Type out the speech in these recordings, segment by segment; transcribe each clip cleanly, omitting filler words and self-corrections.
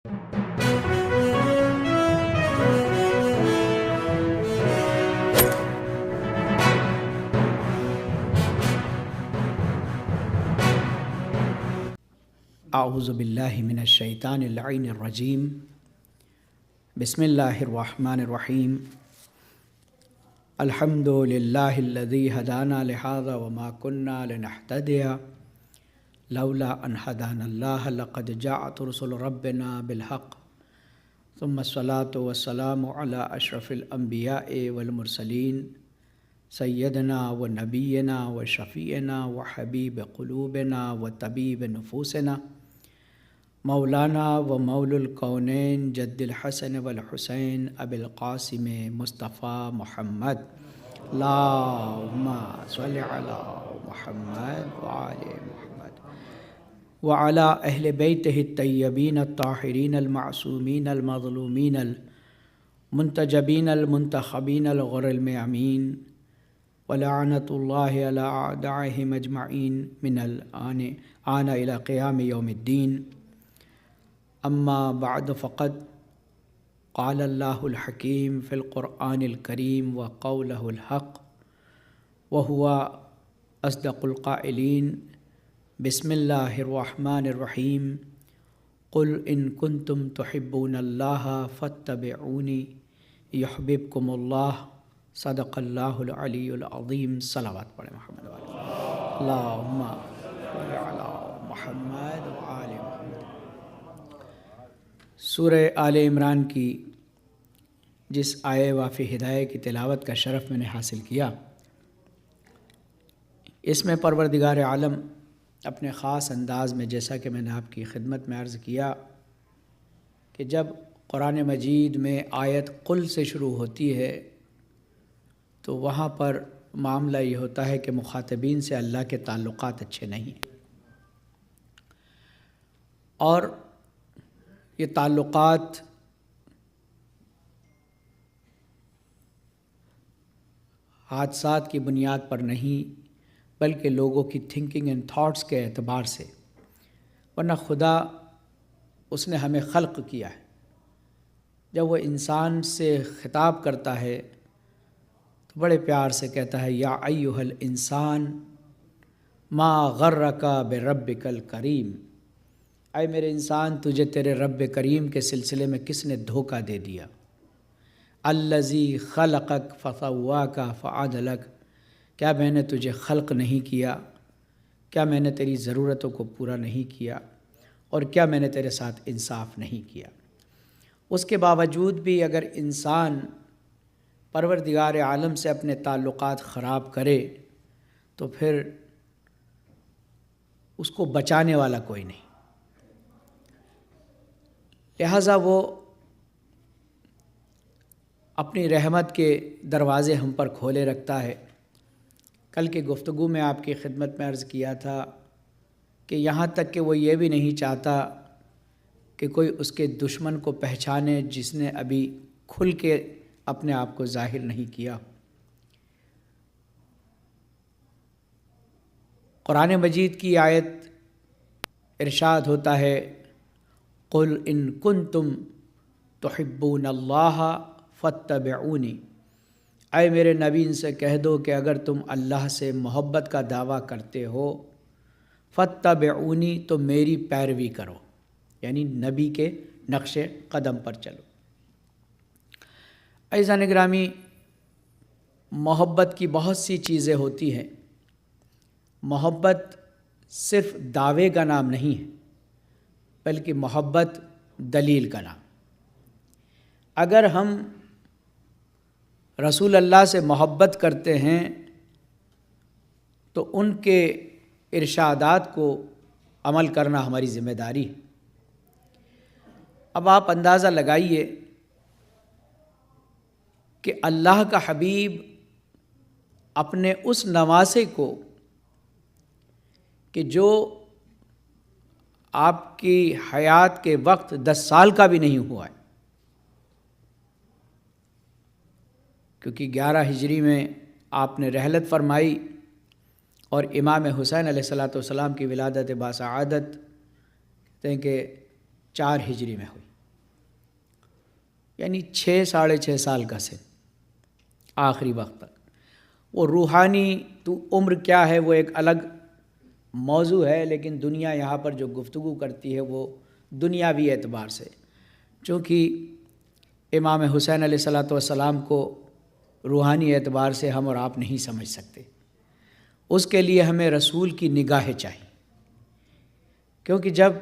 اعوذ باللہ من الشیطان اللعین الرجیم بسم اللہ الرحمن الرحیم الحمد للہ الذی ہدانا لہذا وما كنا لنہتدی لولا ان ہدانا اللہ لقد جاءت رسل ربنا بالحق ثم الصلاة والسلام علی اشرف الانبیاء والمرسلین سیدنا و نبینا و شفیعنا و حبیب قلوبنا و طبیب نفوسنا مولانا و مول الکونین جد الحسن والحسین ابی القاسم مصطفیٰ محمد اللہم صل علی محمد وآل محمد وعلی اہل بیتہ الطیبین الطاہرین المعصومین المظلومین المنتجبین المنتخبین الغر الميامین ولعنۃ اللہ علی اعدائہم اجمعین من الآن الی قیام یوم الدین اما بعد فقد قال اللہ الحکیم فی القرآن الکریم وقولہ الحق وہو اصدق القائلین بسم اللہ الرحمن الرحیم قل ان کنتم تحبون اللہ فاتبعونی یحببکم اللہ صدق اللہ العلی العظیم۔ صلوات پڑھیں محمد وعلی اللہم صل علی محمد وآل محمد۔ سورہ آل عمران کی جس آیے وافی ہدایہ کی تلاوت کا شرف میں نے حاصل کیا، اس میں پروردگار عالم اپنے خاص انداز میں، جیسا کہ میں نے آپ کی خدمت میں عرض کیا کہ جب قرآن مجید میں آیت قل سے شروع ہوتی ہے تو وہاں پر معاملہ یہ ہوتا ہے کہ مخاطبین سے اللہ کے تعلقات اچھے نہیں ہیں، اور یہ تعلقات حادثات کی بنیاد پر نہیں بلکہ لوگوں کی تھنکنگ اینڈ تھاٹس کے اعتبار سے، ورنہ خدا اس نے ہمیں خلق کیا ہے۔ جب وہ انسان سے خطاب کرتا ہے تو بڑے پیار سے کہتا ہے یا ایھا الانسان ما غرک بربک الکریم، اے میرے انسان تجھے تیرے رب کریم کے سلسلے میں کس نے دھوکہ دے دیا؟ الذی خلقک فسواک فعدلک، کیا میں نے تجھے خلق نہیں کیا؟ کیا میں نے تیری ضرورتوں کو پورا نہیں کیا؟ اور کیا میں نے تیرے ساتھ انصاف نہیں کیا؟ اس کے باوجود بھی اگر انسان پروردگار عالم سے اپنے تعلقات خراب کرے تو پھر اس کو بچانے والا کوئی نہیں، لہٰذا وہ اپنی رحمت کے دروازے ہم پر کھولے رکھتا ہے۔ کل کی گفتگو میں آپ کی خدمت میں عرض کیا تھا کہ یہاں تک کہ وہ یہ بھی نہیں چاہتا کہ کوئی اس کے دشمن کو پہچانے جس نے ابھی کھل کے اپنے آپ کو ظاہر نہیں کیا۔ قرآن مجید کی آیت ارشاد ہوتا ہے قل ان کنتم تحبون اللہ فاتبعونی، اے میرے نبی ان سے کہہ دو کہ اگر تم اللہ سے محبت کا دعویٰ کرتے ہو فاتبعونی تو میری پیروی کرو، یعنی نبی کے نقش قدم پر چلو۔ عزیزان گرامی، محبت کی بہت سی چیزیں ہوتی ہیں۔ محبت صرف دعوے کا نام نہیں ہے بلکہ محبت دلیل کا نام۔ اگر ہم رسول اللہ سے محبت کرتے ہیں تو ان کے ارشادات کو عمل کرنا ہماری ذمہ داری ہے۔ اب آپ اندازہ لگائیے کہ اللہ کا حبیب اپنے اس نواسے کو کہ جو آپ کی حیات کے وقت 10 سال کا بھی نہیں ہوا ہے، کیونکہ 11 ہجری میں آپ نے رحلت فرمائی اور امام حسین علیہ السلام کی ولادت باسعادت کہتے ہیں کہ 4 ہجری میں ہوئی۔ یعنی 6-6.5 سال کا سن، آخری وقت تک۔ وہ روحانی تو عمر کیا ہے وہ ایک الگ موضوع ہے، لیکن دنیا یہاں پر جو گفتگو کرتی ہے وہ دنیاوی اعتبار سے، چونکہ امام حسین علیہ الصلوۃ والسلام کو روحانی اعتبار سے ہم اور آپ نہیں سمجھ سکتے، اس کے لیے ہمیں رسول کی نگاہیں چاہیے، کیونکہ جب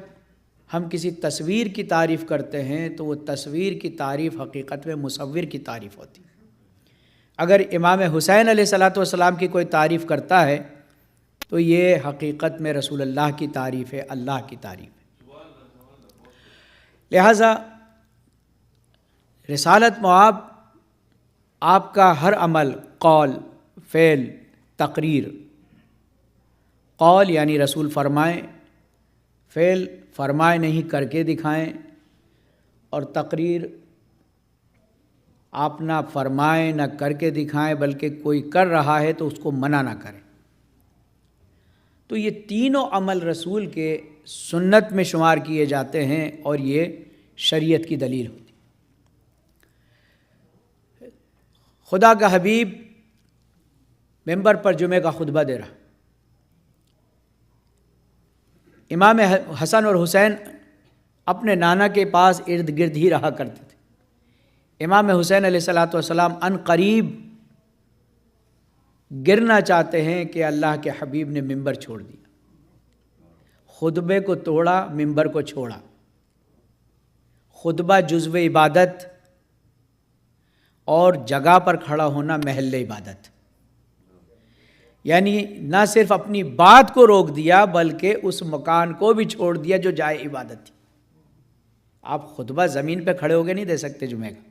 ہم کسی تصویر کی تعریف کرتے ہیں تو وہ تصویر کی تعریف حقیقت میں مصور کی تعریف ہوتی ہے۔ اگر امام حسین علیہ الصلوۃ والسلام کی کوئی تعریف کرتا ہے تو یہ حقیقت میں رسول اللہ کی تعریف ہے، اللہ کی تعریف ہے۔ لہٰذا رسالت مآب آپ کا ہر عمل، قول، فعل، تقریر، قول یعنی رسول فرمائیں، فعل فرمائے نہیں کر کے دکھائیں، اور تقریر آپ نہ فرمائیں نہ کر کے دکھائیں بلکہ کوئی کر رہا ہے تو اس کو منع نہ کریں۔ تو یہ تینوں عمل رسول کے سنت میں شمار کیے جاتے ہیں اور یہ شریعت کی دلیل ہوتی ہے۔ خدا کا حبیب ممبر پر جمعہ کا خطبہ دے رہا، امام حسن اور حسین اپنے نانا کے پاس ارد گرد ہی رہا کرتے تھے۔ امام حسین علیہ الصلوۃ والسلام ان قریب گرنا چاہتے ہیں کہ اللہ کے حبیب نے ممبر چھوڑ دیا، خطبے کو توڑا، ممبر کو چھوڑا۔ خطبہ جزو عبادت اور جگہ پر کھڑا ہونا محل عبادت، یعنی نہ صرف اپنی بات کو روک دیا بلکہ اس مکان کو بھی چھوڑ دیا جو جائے عبادت تھی۔ آپ خطبہ زمین پہ کھڑے ہو کے نہیں دے سکتے جمعے کا،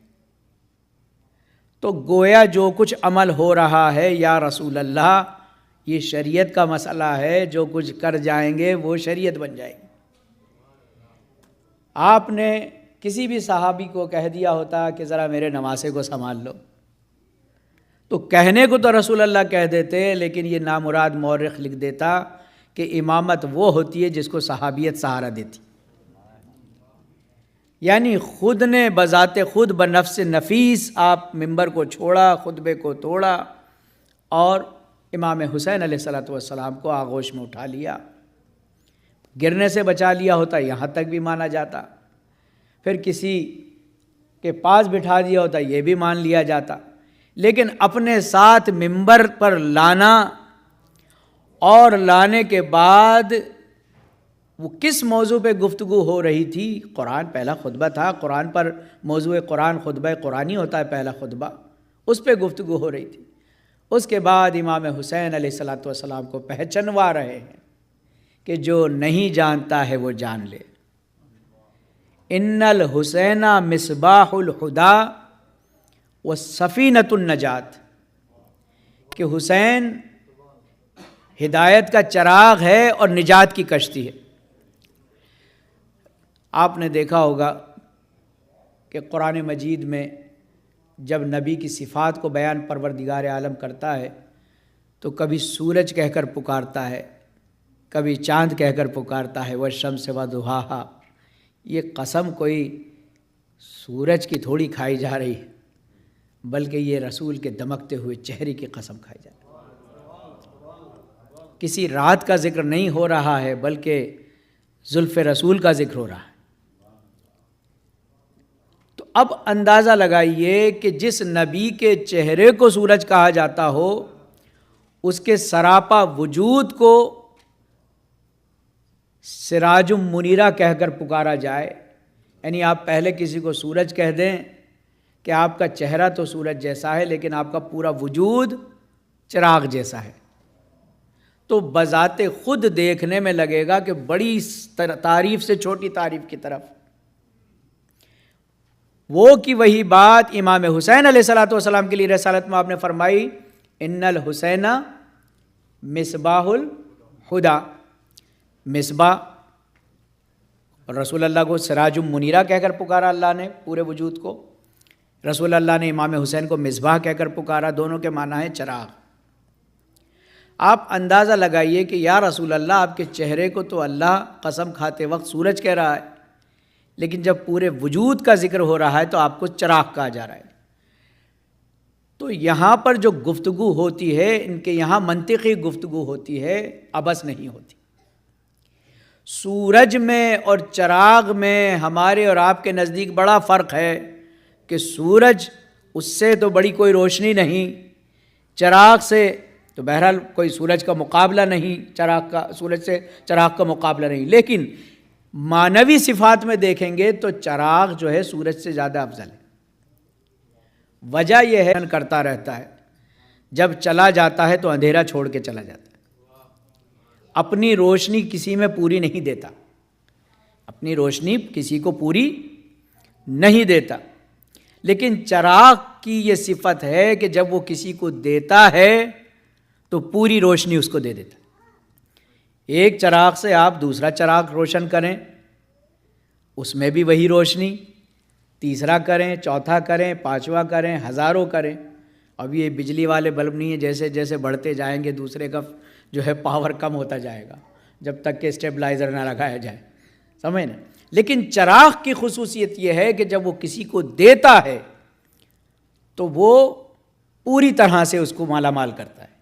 تو گویا جو کچھ عمل ہو رہا ہے یا رسول اللہ یہ شریعت کا مسئلہ ہے، جو کچھ کر جائیں گے وہ شریعت بن جائے گی۔ آپ نے کسی بھی صحابی کو کہہ دیا ہوتا کہ ذرا میرے نواسے کو سنبھال لو، تو کہنے کو تو رسول اللہ کہہ دیتے، لیکن یہ نامراد مورخ لکھ دیتا کہ امامت وہ ہوتی ہے جس کو صحابیت سہارا دیتی، یعنی خود نے بذات خود بنفس نفیس آپ ممبر کو چھوڑا، خطبے کو توڑا اور امام حسین علیہ الصلوۃ والسلام کو آغوش میں اٹھا لیا۔ گرنے سے بچا لیا ہوتا یہاں تک بھی مانا جاتا، پھر کسی کے پاس بٹھا دیا ہوتا یہ بھی مان لیا جاتا، لیکن اپنے ساتھ ممبر پر لانا اور لانے کے بعد وہ کس موضوع پہ گفتگو ہو رہی تھی؟ قرآن، پہلا خطبہ تھا، قرآن پر موضوع قرآن خطبہ قرآنی ہوتا ہے پہلا خطبہ، اس پہ گفتگو ہو رہی تھی۔ اس کے بعد امام حسین علیہ الصلوۃ والسلام کو پہچنوا رہے ہیں کہ جو نہیں جانتا ہے وہ جان لے۔ ان الحسین مصباح الہدی وسفینۃ النجات، کہ حسین ہدایت کا چراغ ہے اور نجات کی کشتی ہے۔ آپ نے دیکھا ہوگا کہ قرآن مجید میں جب نبی کی صفات کو بیان پروردگار عالم کرتا ہے تو کبھی سورج کہہ کر پکارتا ہے، کبھی چاند کہہ کر پکارتا ہے، والشمس وضحاہا۔ یہ قسم کوئی سورج کی تھوڑی کھائی جا رہی ہے، بلکہ یہ رسول کے دمکتے ہوئے چہرے کی قسم کھائی جا رہی ہے۔ کسی رات کا ذکر نہیں ہو رہا ہے بلکہ زلف رسول کا ذکر ہو رہا ہے۔ تو اب اندازہ لگائیے کہ جس نبی کے چہرے کو سورج کہا جاتا ہو، اس کے سراپا وجود کو سراج منیرہ کہہ کر پکارا جائے، یعنی آپ پہلے کسی کو سورج کہہ دیں کہ آپ کا چہرہ تو سورج جیسا ہے لیکن آپ کا پورا وجود چراغ جیسا ہے، تو بذات خود دیکھنے میں لگے گا کہ بڑی تعریف سے چھوٹی تعریف کی طرف۔ وہ کی وہی بات امام حسین علیہ الصلوۃ والسلام کے لیے رسالت میں آپ نے فرمائی، ان الحسین مصباح الہدی، مصباح، رسول اللہ کو سراج منیرہ کہہ کر پکارا اللہ نے پورے وجود کو، رسول اللہ نے امام حسین کو مصباح کہہ کر پکارا، دونوں کے معنی ہے چراغ۔ آپ اندازہ لگائیے کہ یا رسول اللہ آپ کے چہرے کو تو اللہ قسم کھاتے وقت سورج کہہ رہا ہے، لیکن جب پورے وجود کا ذکر ہو رہا ہے تو آپ کو چراغ کہا جا رہا ہے۔ تو یہاں پر جو گفتگو ہوتی ہے، ان کے یہاں منطقی گفتگو ہوتی ہے، عبث نہیں ہوتی۔ سورج میں اور چراغ میں ہمارے اور آپ کے نزدیک بڑا فرق ہے کہ سورج، اس سے تو بڑی کوئی روشنی نہیں، چراغ سے تو بہرحال کوئی سورج کا مقابلہ نہیں، سورج سے چراغ کا مقابلہ نہیں، لیکن معنوی صفات میں دیکھیں گے تو چراغ جو ہے سورج سے زیادہ افضل ہے۔ وجہ یہ ہے کرتا رہتا ہے، جب چلا جاتا ہے تو اندھیرا چھوڑ کے چلا جاتا ہے، اپنی روشنی کسی میں پوری نہیں دیتا، اپنی روشنی کسی کو پوری نہیں دیتا۔ لیکن چراغ کی یہ صفت ہے کہ جب وہ کسی کو دیتا ہے تو پوری روشنی اس کو دے دیتا ہے۔ ایک چراغ سے آپ دوسرا چراغ روشن کریں، اس میں بھی وہی روشنی، تیسرا کریں، چوتھا کریں، پانچواں کریں، ہزاروں کریں۔ اب یہ بجلی والے بلب نہیں ہے، جیسے جیسے بڑھتے جائیں گے دوسرے کا جو ہے پاور کم ہوتا جائے گا جب تک کہ اسٹیبلائزر نہ لگایا جائے، سمجھ نا۔ لیکن چراغ کی خصوصیت یہ ہے کہ جب وہ کسی کو دیتا ہے تو وہ پوری طرح سے اس کو مالا مال کرتا ہے۔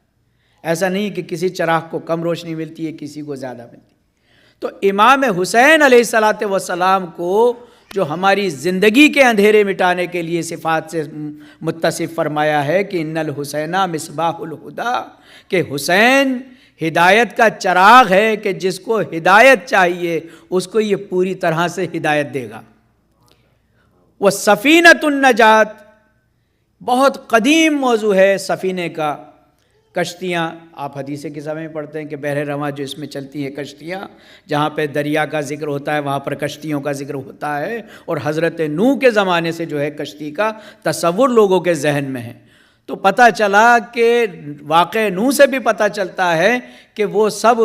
ایسا نہیں کہ کسی چراغ کو کم روشنی ملتی ہے، کسی کو زیادہ ملتی ہے۔ تو امام حسین علیہ الصلوۃ والسلام کو جو ہماری زندگی کے اندھیرے مٹانے کے لیے صفات سے متصف فرمایا ہے کہ ان الحسین مصباح الہدیٰ، کہ حسین ہدایت کا چراغ ہے کہ جس کو ہدایت چاہیے اس کو یہ پوری طرح سے ہدایت دے گا۔ وہ سفینۃ النجات، بہت قدیم موضوع ہے سفینے کا۔ کشتیاں آپ حدیث قصہ میں پڑھتے ہیں کہ بحر رواں جو اس میں چلتی ہیں کشتیاں، جہاں پہ دریا کا ذکر ہوتا ہے وہاں پر کشتیوں کا ذکر ہوتا ہے، اور حضرت نوح کے زمانے سے جو ہے کشتی کا تصور لوگوں کے ذہن میں ہے۔ تو پتہ چلا کہ واقع نوح سے بھی پتہ چلتا ہے کہ وہ سب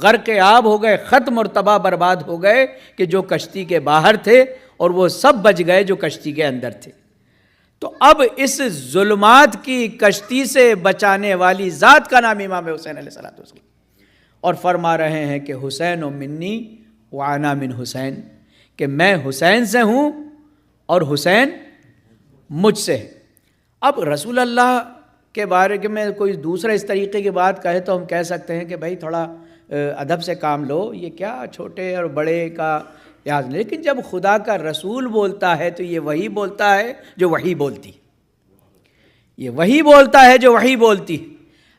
غرق آب ہو گئے، ختم اور تباہ برباد ہو گئے کہ جو کشتی کے باہر تھے، اور وہ سب بچ گئے جو کشتی کے اندر تھے۔ تو اب اس ظلمات کی کشتی سے بچانے والی ذات کا نام امام حسین علیہ الصلوۃ والسلام، اور فرما رہے ہیں کہ حسین منی وانا من حسین، کہ میں حسین سے ہوں اور حسین مجھ سے ہے۔ اب رسول اللہ کے بارے میں کوئی دوسرا اس طریقے کی بات کہے تو ہم کہہ سکتے ہیں کہ بھائی تھوڑا ادب سے کام لو، یہ کیا چھوٹے اور بڑے کا یاد نہیں۔ لیکن جب خدا کا رسول بولتا ہے تو یہ وہی بولتا ہے جو وحی بولتی، یہ وہی بولتا ہے جو وحی بولتی۔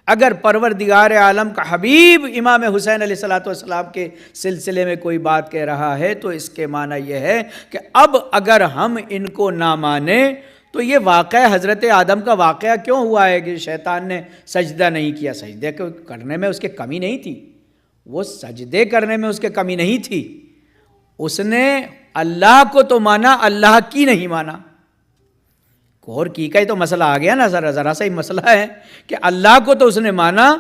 اگر پروردگار عالم کا حبیب امام حسین علیہ الصلوۃ والسلام کے سلسلے میں کوئی بات کہہ رہا ہے تو اس کے معنی یہ ہے کہ اب اگر ہم ان کو نہ مانیں تو یہ واقعہ حضرت آدم کا واقعہ کیوں ہوا ہے کہ شیطان نے سجدہ نہیں کیا؟ سجدے کرنے میں اس کے کمی نہیں تھی، وہ سجدے کرنے میں اس کے کمی نہیں تھی، اس نے اللہ کو تو مانا، اللہ کی نہیں مانا۔ اور کی کا ہی تو مسئلہ آ گیا نا، ذرا سا ہی مسئلہ ہے کہ اللہ کو تو اس نے مانا،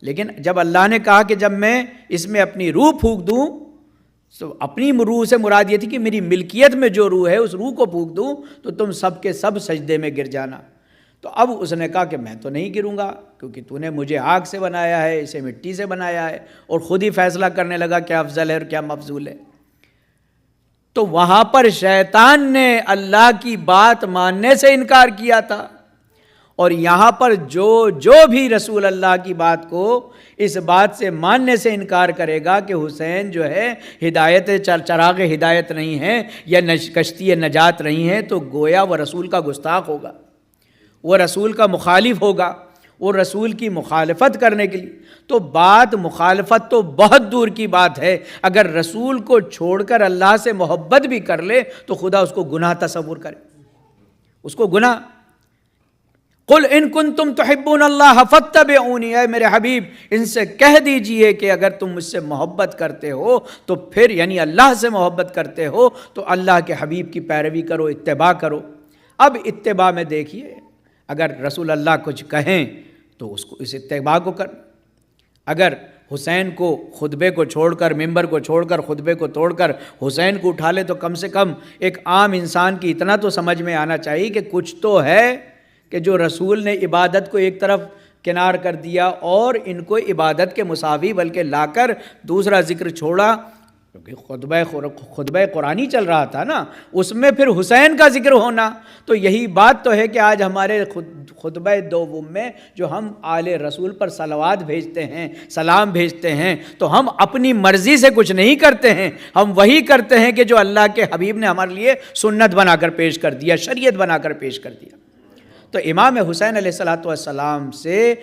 لیکن جب اللہ نے کہا کہ جب میں اس میں اپنی روح پھونک دوں، تو اپنی روح سے مراد یہ تھی کہ میری ملکیت میں جو روح ہے اس روح کو پھونک دوں تو تم سب کے سب سجدے میں گر جانا۔ تو اب اس نے کہا کہ میں تو نہیں گروں گا، کیونکہ تو نے مجھے آگ سے بنایا ہے، اسے مٹی سے بنایا ہے، اور خود ہی فیصلہ کرنے لگا کیا افضل ہے اور کیا مفضول ہے۔ تو وہاں پر شیطان نے اللہ کی بات ماننے سے انکار کیا تھا، اور یہاں پر جو بھی رسول اللہ کی بات کو اس بات سے ماننے سے انکار کرے گا کہ حسین جو ہے ہدایت چراغ ہدایت نہیں ہے یا کشتی نجات نہیں ہے، تو گویا وہ رسول کا گستاخ ہوگا، وہ رسول کا مخالف ہوگا، وہ رسول کی مخالفت کرنے کے لیے۔ تو بات مخالفت تو بہت دور کی بات ہے، اگر رسول کو چھوڑ کر اللہ سے محبت بھی کر لے تو خدا اس کو گناہ تصور کرے، اس کو گناہ۔ قل ان کنتم تحبون اللہ فاتبعونی، اے میرے حبیب ان سے کہہ دیجئے کہ اگر تم مجھ سے محبت کرتے ہو تو پھر یعنی اللہ سے محبت کرتے ہو تو اللہ کے حبیب کی پیروی کرو، اتباع کرو۔ اب اتباع میں دیکھیے، اگر رسول اللہ کچھ کہیں تو اس کو اس اتباع کو کر، اگر حسین کو خطبے کو چھوڑ کر، ممبر کو چھوڑ کر، خطبے کو توڑ کر حسین کو اٹھا لے تو کم سے کم ایک عام انسان کی اتنا تو سمجھ میں آنا چاہیے کہ کچھ تو ہے کہ جو رسول نے عبادت کو ایک طرف کنار کر دیا اور ان کو عبادت کے مساوی بلکہ لا کر دوسرا ذکر چھوڑا، کیونکہ خطبہ قرآنی چل رہا تھا نا، اس میں پھر حسین کا ذکر ہونا، تو یہی بات تو ہے کہ آج ہمارے خطبہ دوم میں جو ہم آل رسول پر صلوات بھیجتے ہیں، سلام بھیجتے ہیں، تو ہم اپنی مرضی سے کچھ نہیں کرتے ہیں، ہم وہی کرتے ہیں کہ جو اللہ کے حبیب نے ہمارے لیے سنت بنا کر پیش کر دیا، شریعت بنا کر پیش کر دیا۔ تو امام حسین علیہ السلام سے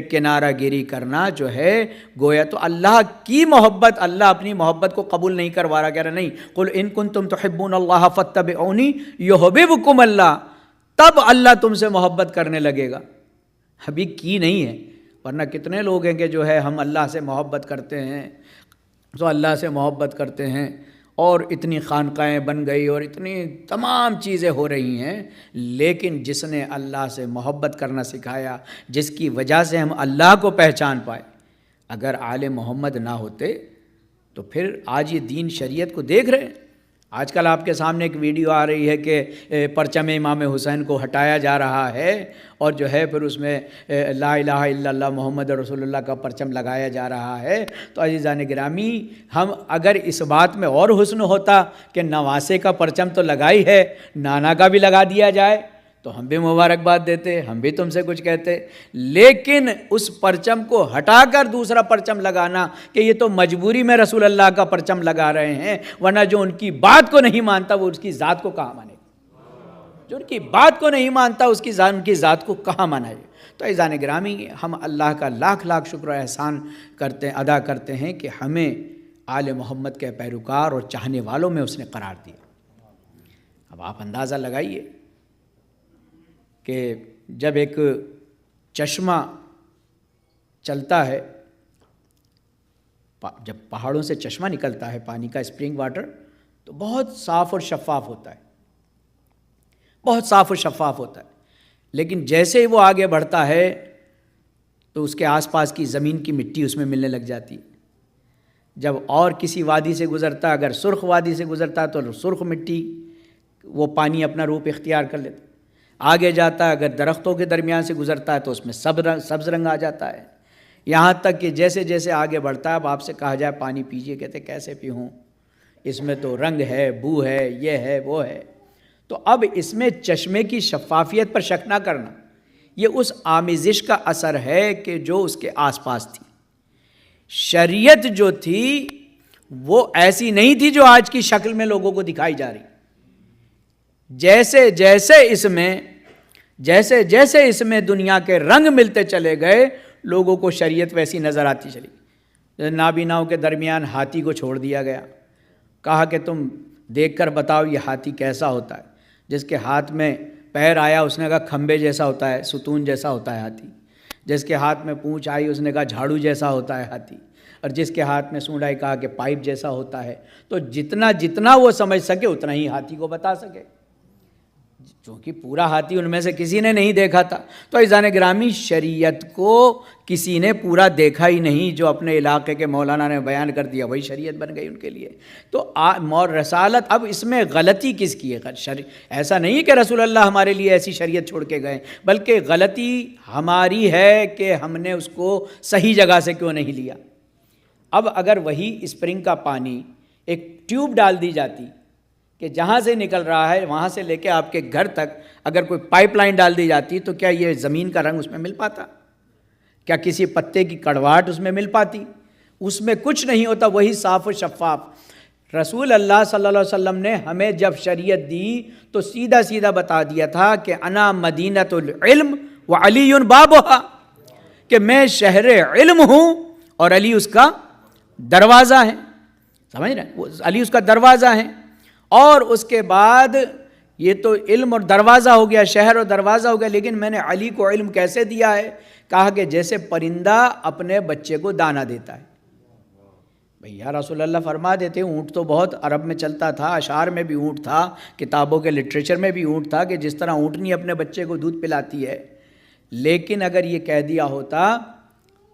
کنارہ گیری کرنا جو ہے گویا تو اللہ کی محبت، اللہ اپنی محبت کو قبول نہیں کروا رہا، کہہ رہا نہیں قل ان کنتم تحبون اللہ فاتبعونی یحببکم اللہ، تب اللہ تم سے محبت کرنے لگے گا، ابھی کی نہیں ہے۔ ورنہ کتنے لوگ ہیں کہ جو ہے ہم اللہ سے محبت کرتے ہیں، تو اللہ سے محبت کرتے ہیں اور اتنی خانقاہیں بن گئی اور اتنی تمام چیزیں ہو رہی ہیں، لیکن جس نے اللہ سے محبت کرنا سکھایا، جس کی وجہ سے ہم اللہ کو پہچان پائے، اگر آل محمد نہ ہوتے تو پھر آج یہ دین شریعت کو دیکھ رہے ہیں۔ آج کل آپ کے سامنے ایک ویڈیو آ رہی ہے کہ پرچم امام حسین کو ہٹایا جا رہا ہے اور جو ہے پھر اس میں لا الہ الا اللہ محمد رسول اللہ کا پرچم لگایا جا رہا ہے۔ تو عزیزان گرامی، ہم اگر اس بات میں اور حسن ہوتا کہ نواسے کا پرچم تو لگائی ہے، نانا کا بھی لگا دیا جائے تو ہم بھی مبارکباد دیتے، ہم بھی تم سے کچھ کہتے، لیکن اس پرچم کو ہٹا کر دوسرا پرچم لگانا کہ یہ تو مجبوری میں رسول اللہ کا پرچم لگا رہے ہیں، ورنہ جو ان کی بات کو نہیں مانتا وہ اس کی ذات کو کہاں مانے گا؟ جو ان کی بات کو نہیں مانتا اس کی ان کی ذات کو کہاں مانے گا؟ تو عزیزان گرامی، ہم اللہ کا لاکھ لاکھ شکر و احسان ادا کرتے ہیں کہ ہمیں آل محمد کے پیروکار اور چاہنے والوں میں اس نے قرار دیا۔ اب آپ اندازہ لگائیے کہ جب ایک چشمہ چلتا ہے، جب پہاڑوں سے چشمہ نکلتا ہے پانی کا، اسپرنگ واٹر، تو بہت صاف اور شفاف ہوتا ہے، بہت صاف اور شفاف ہوتا ہے، لیکن جیسے ہی وہ آگے بڑھتا ہے تو اس کے آس پاس کی زمین کی مٹی اس میں ملنے لگ جاتی ہے۔ جب اور کسی وادی سے گزرتا، اگر سرخ وادی سے گزرتا تو سرخ مٹی وہ پانی اپنا روپ اختیار کر لیتا، آگے جاتا ہے اگر درختوں کے درمیان سے گزرتا ہے تو اس میں سبز رنگ آ جاتا ہے، یہاں تک کہ جیسے جیسے آگے بڑھتا ہے اب آپ سے کہا جائے پانی پیجیے، کہتے کیسے پیوں، اس میں تو رنگ ہے، بو ہے، یہ ہے، وہ ہے۔ تو اب اس میں چشمے کی شفافیت پر شک نہ کرنا، یہ اس آمیزش کا اثر ہے کہ جو اس کے آس پاس تھی۔ شریعت جو تھی وہ ایسی نہیں تھی جو آج کی شکل میں لوگوں کو دکھائی جا رہی۔ جیسے جیسے اس میں دنیا کے رنگ ملتے چلے گئے، لوگوں کو شریعت ویسی نظر آتی چلی۔ نابیناؤں کے درمیان ہاتھی کو چھوڑ دیا گیا، کہا کہ تم دیکھ کر بتاؤ یہ ہاتھی کیسا ہوتا ہے۔ جس کے ہاتھ میں پیر آیا اس نے کہا کھمبے جیسا ہوتا ہے، ستون جیسا ہوتا ہے ہاتھی۔ جس کے ہاتھ میں پونچھ آئی اس نے کہا جھاڑو جیسا ہوتا ہے ہاتھی، اور جس کے ہاتھ میں سونڈ آئی کہا کہ پائپ جیسا ہوتا ہے۔ تو جتنا وہ سمجھ سکے اتنا ہی ہاتھی کو بتا سکے، چونکہ پورا ہاتھی ان میں سے کسی نے نہیں دیکھا تھا۔ تو عزیزان گرامی، شریعت کو کسی نے پورا دیکھا ہی نہیں، جو اپنے علاقے کے مولانا نے بیان کر دیا وہی شریعت بن گئی ان کے لیے۔ تو رسالت، اب اس میں غلطی کس کی ہے؟ ایسا نہیں کہ رسول اللہ ہمارے لیے ایسی شریعت چھوڑ کے گئے، بلکہ غلطی ہماری ہے کہ ہم نے اس کو صحیح جگہ سے کیوں نہیں لیا۔ اب اگر وہی اسپرنگ کا پانی ایک ٹیوب ڈال دی جاتی کہ جہاں سے نکل رہا ہے وہاں سے لے کے آپ کے گھر تک اگر کوئی پائپ لائن ڈال دی جاتی تو کیا یہ زمین کا رنگ اس میں مل پاتا؟ کیا کسی پتے کی کڑواہٹ اس میں مل پاتی؟ اس میں کچھ نہیں ہوتا، وہی صاف و شفاف۔ رسول اللہ صلی اللہ علیہ وسلم نے ہمیں جب شریعت دی تو سیدھا سیدھا بتا دیا تھا کہ انا مدینۃ العلم وعلی بابھا، کہ میں شہر علم ہوں اور علی اس کا دروازہ ہے۔ سمجھ رہے ہیں؟ علی اس کا دروازہ ہے۔ اور اس کے بعد یہ تو علم اور دروازہ ہو گیا، شہر اور دروازہ ہو گیا، لیکن میں نے علی کو علم کیسے دیا ہے؟ کہا کہ جیسے پرندہ اپنے بچے کو دانہ دیتا ہے۔ بھیا رسول اللہ فرما دیتے، اونٹ تو بہت عرب میں چلتا تھا، اشعار میں بھی اونٹ تھا، کتابوں کے لٹریچر میں بھی اونٹ تھا، کہ جس طرح اونٹنی اپنے بچے کو دودھ پلاتی ہے۔ لیکن اگر یہ کہہ دیا ہوتا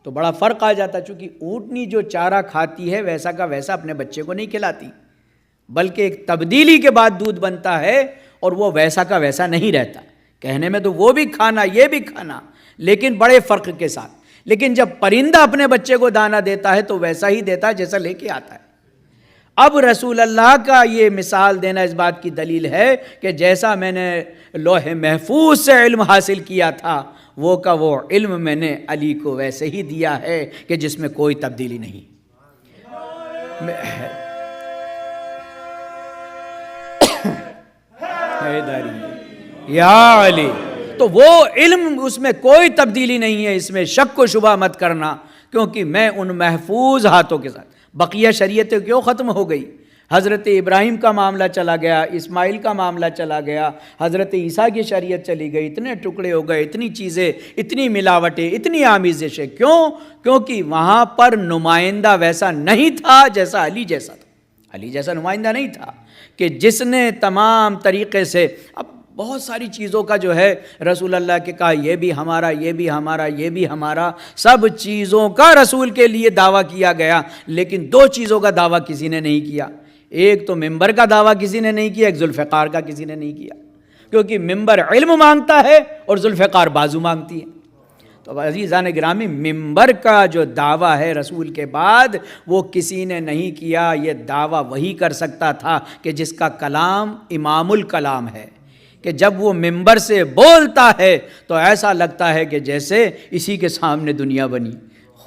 تو بڑا فرق آ جاتا، چونکہ اونٹنی جو چارہ کھاتی ہے ویسا کا ویسا اپنے بچے کو نہیں کھلاتی، بلکہ ایک تبدیلی کے بعد دودھ بنتا ہے اور وہ ویسا کا ویسا نہیں رہتا۔ کہنے میں تو وہ بھی کھانا یہ بھی کھانا، لیکن بڑے فرق کے ساتھ۔ لیکن جب پرندہ اپنے بچے کو دانہ دیتا ہے تو ویسا ہی دیتا ہے جیسا لے کے آتا ہے۔ اب رسول اللہ کا یہ مثال دینا اس بات کی دلیل ہے کہ جیسا میں نے لوح محفوظ سے علم حاصل کیا تھا وہ کا وہ علم میں نے علی کو ویسے ہی دیا ہے کہ جس میں کوئی تبدیلی نہیں۔ یا علی، تو وہ علم اس میں کوئی تبدیلی نہیں ہے، اس میں شک و شبہ مت کرنا، کیونکہ میں ان محفوظ ہاتھوں کے ساتھ۔ بقیہ شریعتیں کیوں ختم ہو گئی؟ حضرت ابراہیم کا معاملہ چلا گیا، اسماعیل کا معاملہ چلا گیا، حضرت عیسیٰ کی شریعت چلی گئی، اتنے ٹکڑے ہو گئے، اتنی چیزیں، اتنی ملاوٹیں، اتنی آمیزشیں۔ کیوں؟ کیونکہ وہاں پر نمائندہ ویسا نہیں تھا جیسا علی جیسا تھا۔ علی جیسا نمائندہ نہیں تھا کہ جس نے تمام طریقے سے، اب بہت ساری چیزوں کا جو ہے رسول اللہ کے کہا یہ بھی ہمارا، یہ بھی ہمارا، یہ بھی ہمارا، سب چیزوں کا رسول کے لیے دعویٰ کیا گیا، لیکن دو چیزوں کا دعویٰ کسی نے نہیں کیا۔ ایک تو ممبر کا دعویٰ کسی نے نہیں کیا، ایک ذوالفقار کا کسی نے نہیں کیا، کیونکہ ممبر علم مانگتا ہے اور ذوالفقار بازو مانگتی ہے۔ تو عزیزان گرامی، ممبر کا جو دعویٰ ہے رسول کے بعد وہ کسی نے نہیں کیا۔ یہ دعویٰ وہی کر سکتا تھا کہ جس کا کلام امام الکلام ہے، کہ جب وہ ممبر سے بولتا ہے تو ایسا لگتا ہے کہ جیسے اسی کے سامنے دنیا بنی۔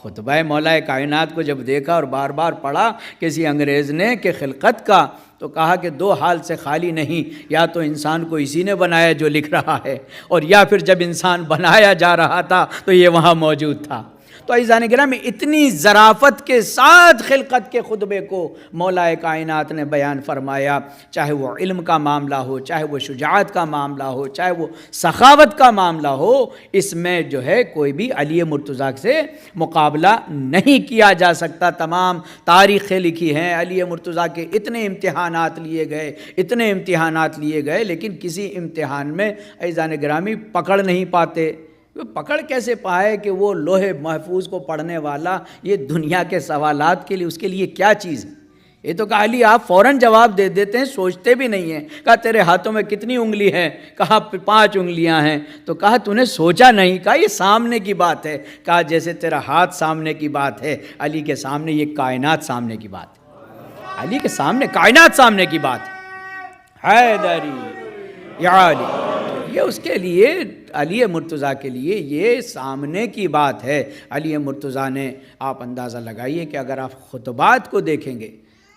خطبہ مولا کائنات کو جب دیکھا اور بار بار پڑھا کسی انگریز نے کہ خلقت کا، تو کہا کہ دو حال سے خالی نہیں، یا تو انسان کو اسی نے بنایا جو لکھ رہا ہے، اور یا پھر جب انسان بنایا جا رہا تھا تو یہ وہاں موجود تھا۔ تو عزیزان گرامی، اتنی ظرافت کے ساتھ خلقت کے خطبے کو مولا کائنات نے بیان فرمایا، چاہے وہ علم کا معاملہ ہو، چاہے وہ شجاعت کا معاملہ ہو، چاہے وہ سخاوت کا معاملہ ہو، اس میں جو ہے کوئی بھی علی مرتضیٰ سے مقابلہ نہیں کیا جا سکتا۔ تمام تاریخیں لکھی ہیں، علی مرتضیٰ کے اتنے امتحانات لیے گئے، اتنے امتحانات لیے گئے، لیکن کسی امتحان میں عزیزان گرامی پکڑ نہیں پاتے۔ پکڑ کیسے پائے کہ وہ لوح محفوظ کو پڑھنے والا یہ دنیا کے سوالات کے لیے اس کے لیے کیا چیز ہے؟ یہ تو کہا علی آپ فوراً جواب دے دیتے ہیں، سوچتے بھی نہیں ہیں۔ کہا تیرے ہاتھوں میں کتنی انگلی ہیں؟ کہا 5 انگلیاں ہیں۔ تو کہا تو نے سوچا نہیں؟ کہا یہ سامنے کی بات ہے۔ کہا جیسے تیرا ہاتھ سامنے کی بات ہے، علی کے سامنے یہ کائنات سامنے کی بات ہے۔ علی کے سامنے کائنات سامنے کی بات ہے۔ حیدری یا علی، یہ اس کے لیے، علی مرتضیٰ کے لیے یہ سامنے کی بات ہے۔ علی مرتضیٰ نے، آپ اندازہ لگائیے کہ اگر آپ خطبات کو دیکھیں گے،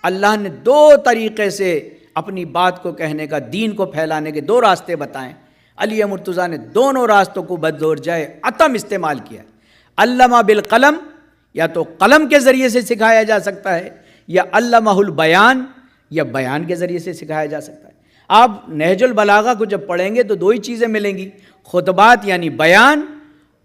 اللہ نے 2 طریقے سے اپنی بات کو کہنے کا، دین کو پھیلانے کے 2 راستے بتائیں۔ علی مرتضیٰ نے دونوں راستوں کو بدزور جائے عتم استعمال کیا۔ علمہ بالقلم، یا تو قلم کے ذریعے سے سکھایا جا سکتا ہے، یا علمہ البیان، یا بیان کے ذریعے سے سکھایا جا سکتا ہے۔ آپ نہج البلاغہ کو جب پڑھیں گے تو 2 ہی چیزیں ملیں گی، خطبات یعنی بیان،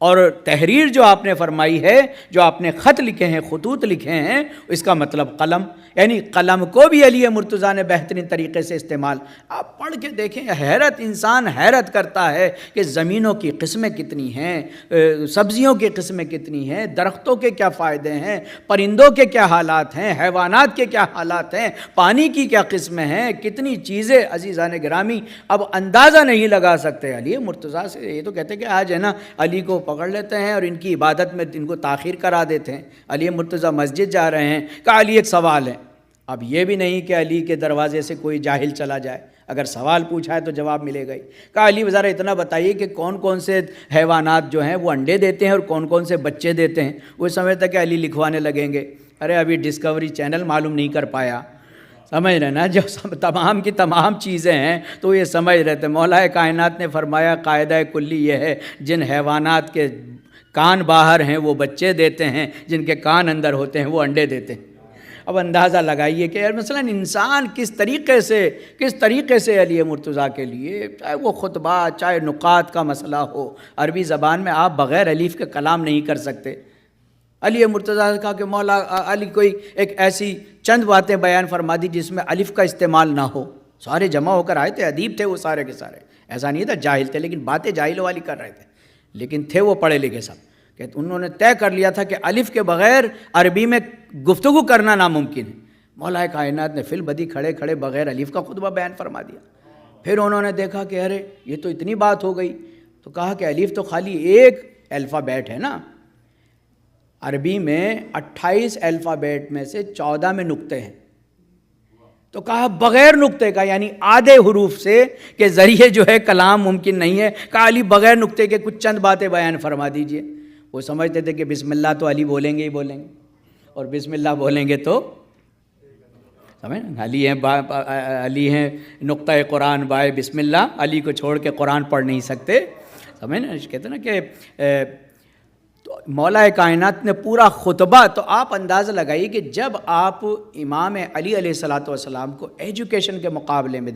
اور تحریر جو آپ نے فرمائی ہے، جو آپ نے خط لکھے ہیں، خطوط لکھے ہیں، اس کا مطلب قلم، یعنی قلم کو بھی علی مرتضیٰ نے بہترین طریقے سے استعمال۔ آپ پڑھ کے دیکھیں، حیرت، انسان حیرت کرتا ہے کہ زمینوں کی قسمیں کتنی ہیں، سبزیوں کی قسمیں کتنی ہیں، درختوں کے کیا فائدے ہیں، پرندوں کے کیا حالات ہیں، حیوانات کے کیا حالات ہیں، پانی کی کیا قسمیں ہیں، کتنی چیزیں عزیزان گرامی اب اندازہ نہیں لگا سکتے۔ علی مرتضیٰ سے یہ تو کہتے ہیں کہ آج ہے نا علی کو پکڑ لیتے ہیں اور ان کی عبادت میں ان کو تاخیر کرا دیتے ہیں۔ علی مرتضیٰ مسجد جا رہے ہیں، کہا علی ایک سوال ہے۔ اب یہ بھی نہیں کہ علی کے دروازے سے کوئی جاہل چلا جائے، اگر سوال پوچھا ہے تو جواب ملے گا ہی۔ کہا علی ذرا اتنا بتائیے کہ کون کون سے حیوانات جو ہیں وہ انڈے دیتے ہیں اور کون کون سے بچے دیتے ہیں؟ وہ سمجھتا کہ علی لکھوانے لگیں گے، ارے ابھی ڈسکوری چینل معلوم نہیں کر پایا، سمجھ رہے نا، جو تمام کی تمام چیزیں ہیں تو یہ سمجھ رہے تھے۔ مولا کائنات نے فرمایا قاعدہ کلی یہ ہے، جن حیوانات کے کان باہر ہیں وہ بچے دیتے ہیں، جن کے کان اندر ہوتے ہیں وہ انڈے دیتے ہیں۔ اب اندازہ لگائیے کہ مثلا انسان کس طریقے سے علی مرتضیٰ کے لیے، چاہے وہ خطبات، چاہے نقات کا مسئلہ ہو، عربی زبان میں آپ بغیر الف کے کلام نہیں کر سکتے۔ علی مرتضیٰ نے کہا کہ مولا علی کوئی ایک ایسی چند باتیں بیان فرما دی جس میں الف کا استعمال نہ ہو۔ سارے جمع ہو کر آئے تھے، ادیب تھے وہ سارے کے سارے، ایسا نہیں تھا جاہل تھے، لیکن باتیں جاہلوں والی کر رہے تھے، لیکن تھے وہ پڑھے لکھے سب، کہ انہوں نے طے کر لیا تھا کہ الف کے بغیر عربی میں گفتگو کرنا ناممکن ہے۔ مولا کائنات نے فی البدی کھڑے کھڑے بغیر الف کا خطبہ بیان فرما دیا۔ پھر انہوں نے دیکھا کہ ارے یہ تو اتنی بات ہو گئی، تو کہا کہ الف تو خالی ایک الفابیٹ ہے نا، عربی میں 28 الفابیٹ میں سے 14 میں نقطے ہیں، تو کہا بغیر نقطے کا، یعنی آدھے حروف سے کے ذریعے جو ہے کلام ممکن نہیں ہے. کہا علی بغیر نقطے کے کچھ چند باتیں بیان فرما دیجئے. وہ سمجھتے تھے کہ بسم اللہ تو علی بولیں گے ہی بولیں گے، اور بسم اللہ بولیں گے تو سمجھ علی ہیں نقطہ قرآن بائے بسم اللہ، علی کو چھوڑ کے قرآن پڑھ نہیں سکتے. سمجھ نا، کہتے ہیں نا کہ تو مولا کائنات نے پورا خطبہ، تو آپ اندازہ لگائیے کہ جب آپ امام علی علیہ الصلوۃ والسلام کو ایجوکیشن کے مقابلے میں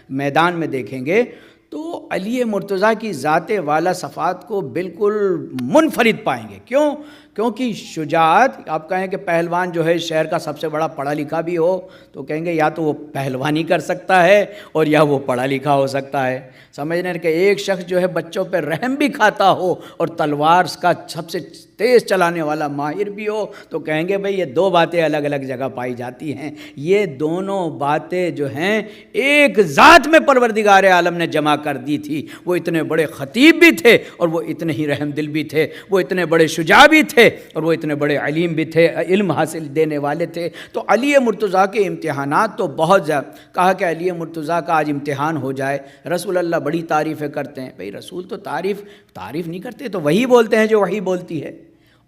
میدان میں دیکھیں گے تو علی مرتضیٰ کی ذات والا صفات کو بالکل منفرد پائیں گے. کیوں؟ کیونکہ شجاعت، آپ کہیں کہ پہلوان جو ہے شہر کا سب سے بڑا پڑھا لکھا بھی ہو تو کہیں گے یا تو وہ پہلوانی کر سکتا ہے اور یا وہ پڑھا لکھا ہو سکتا ہے. سمجھنے کہ ایک شخص جو ہے بچوں پہ رحم بھی کھاتا ہو اور تلوار کا سب سے تیز چلانے والا ماہر بھی ہو تو کہیں گے بھئی یہ دو باتیں الگ الگ جگہ پائی جاتی ہیں. یہ دونوں باتیں جو ہیں ایک ذات میں پروردگار عالم نے جمع کر دی تھی. وہ اتنے بڑے خطیب بھی تھے اور وہ اتنے ہی رحم دل بھی تھے، وہ اتنے بڑے شجاع بھی تھے اور وہ اتنے بڑے علیم بھی تھے، علم حاصل دینے والے تھے. تو علی مرتضیٰ کے امتحانات تو بہت زیادہ. کہا کہ علی مرتضیٰ کا آج امتحان ہو جائے. رسول اللہ بڑی تعریفیں کرتے ہیں. بھئی رسول تو تعریف نہیں کرتے، تو وہی بولتے ہیں جو وہی بولتی ہے،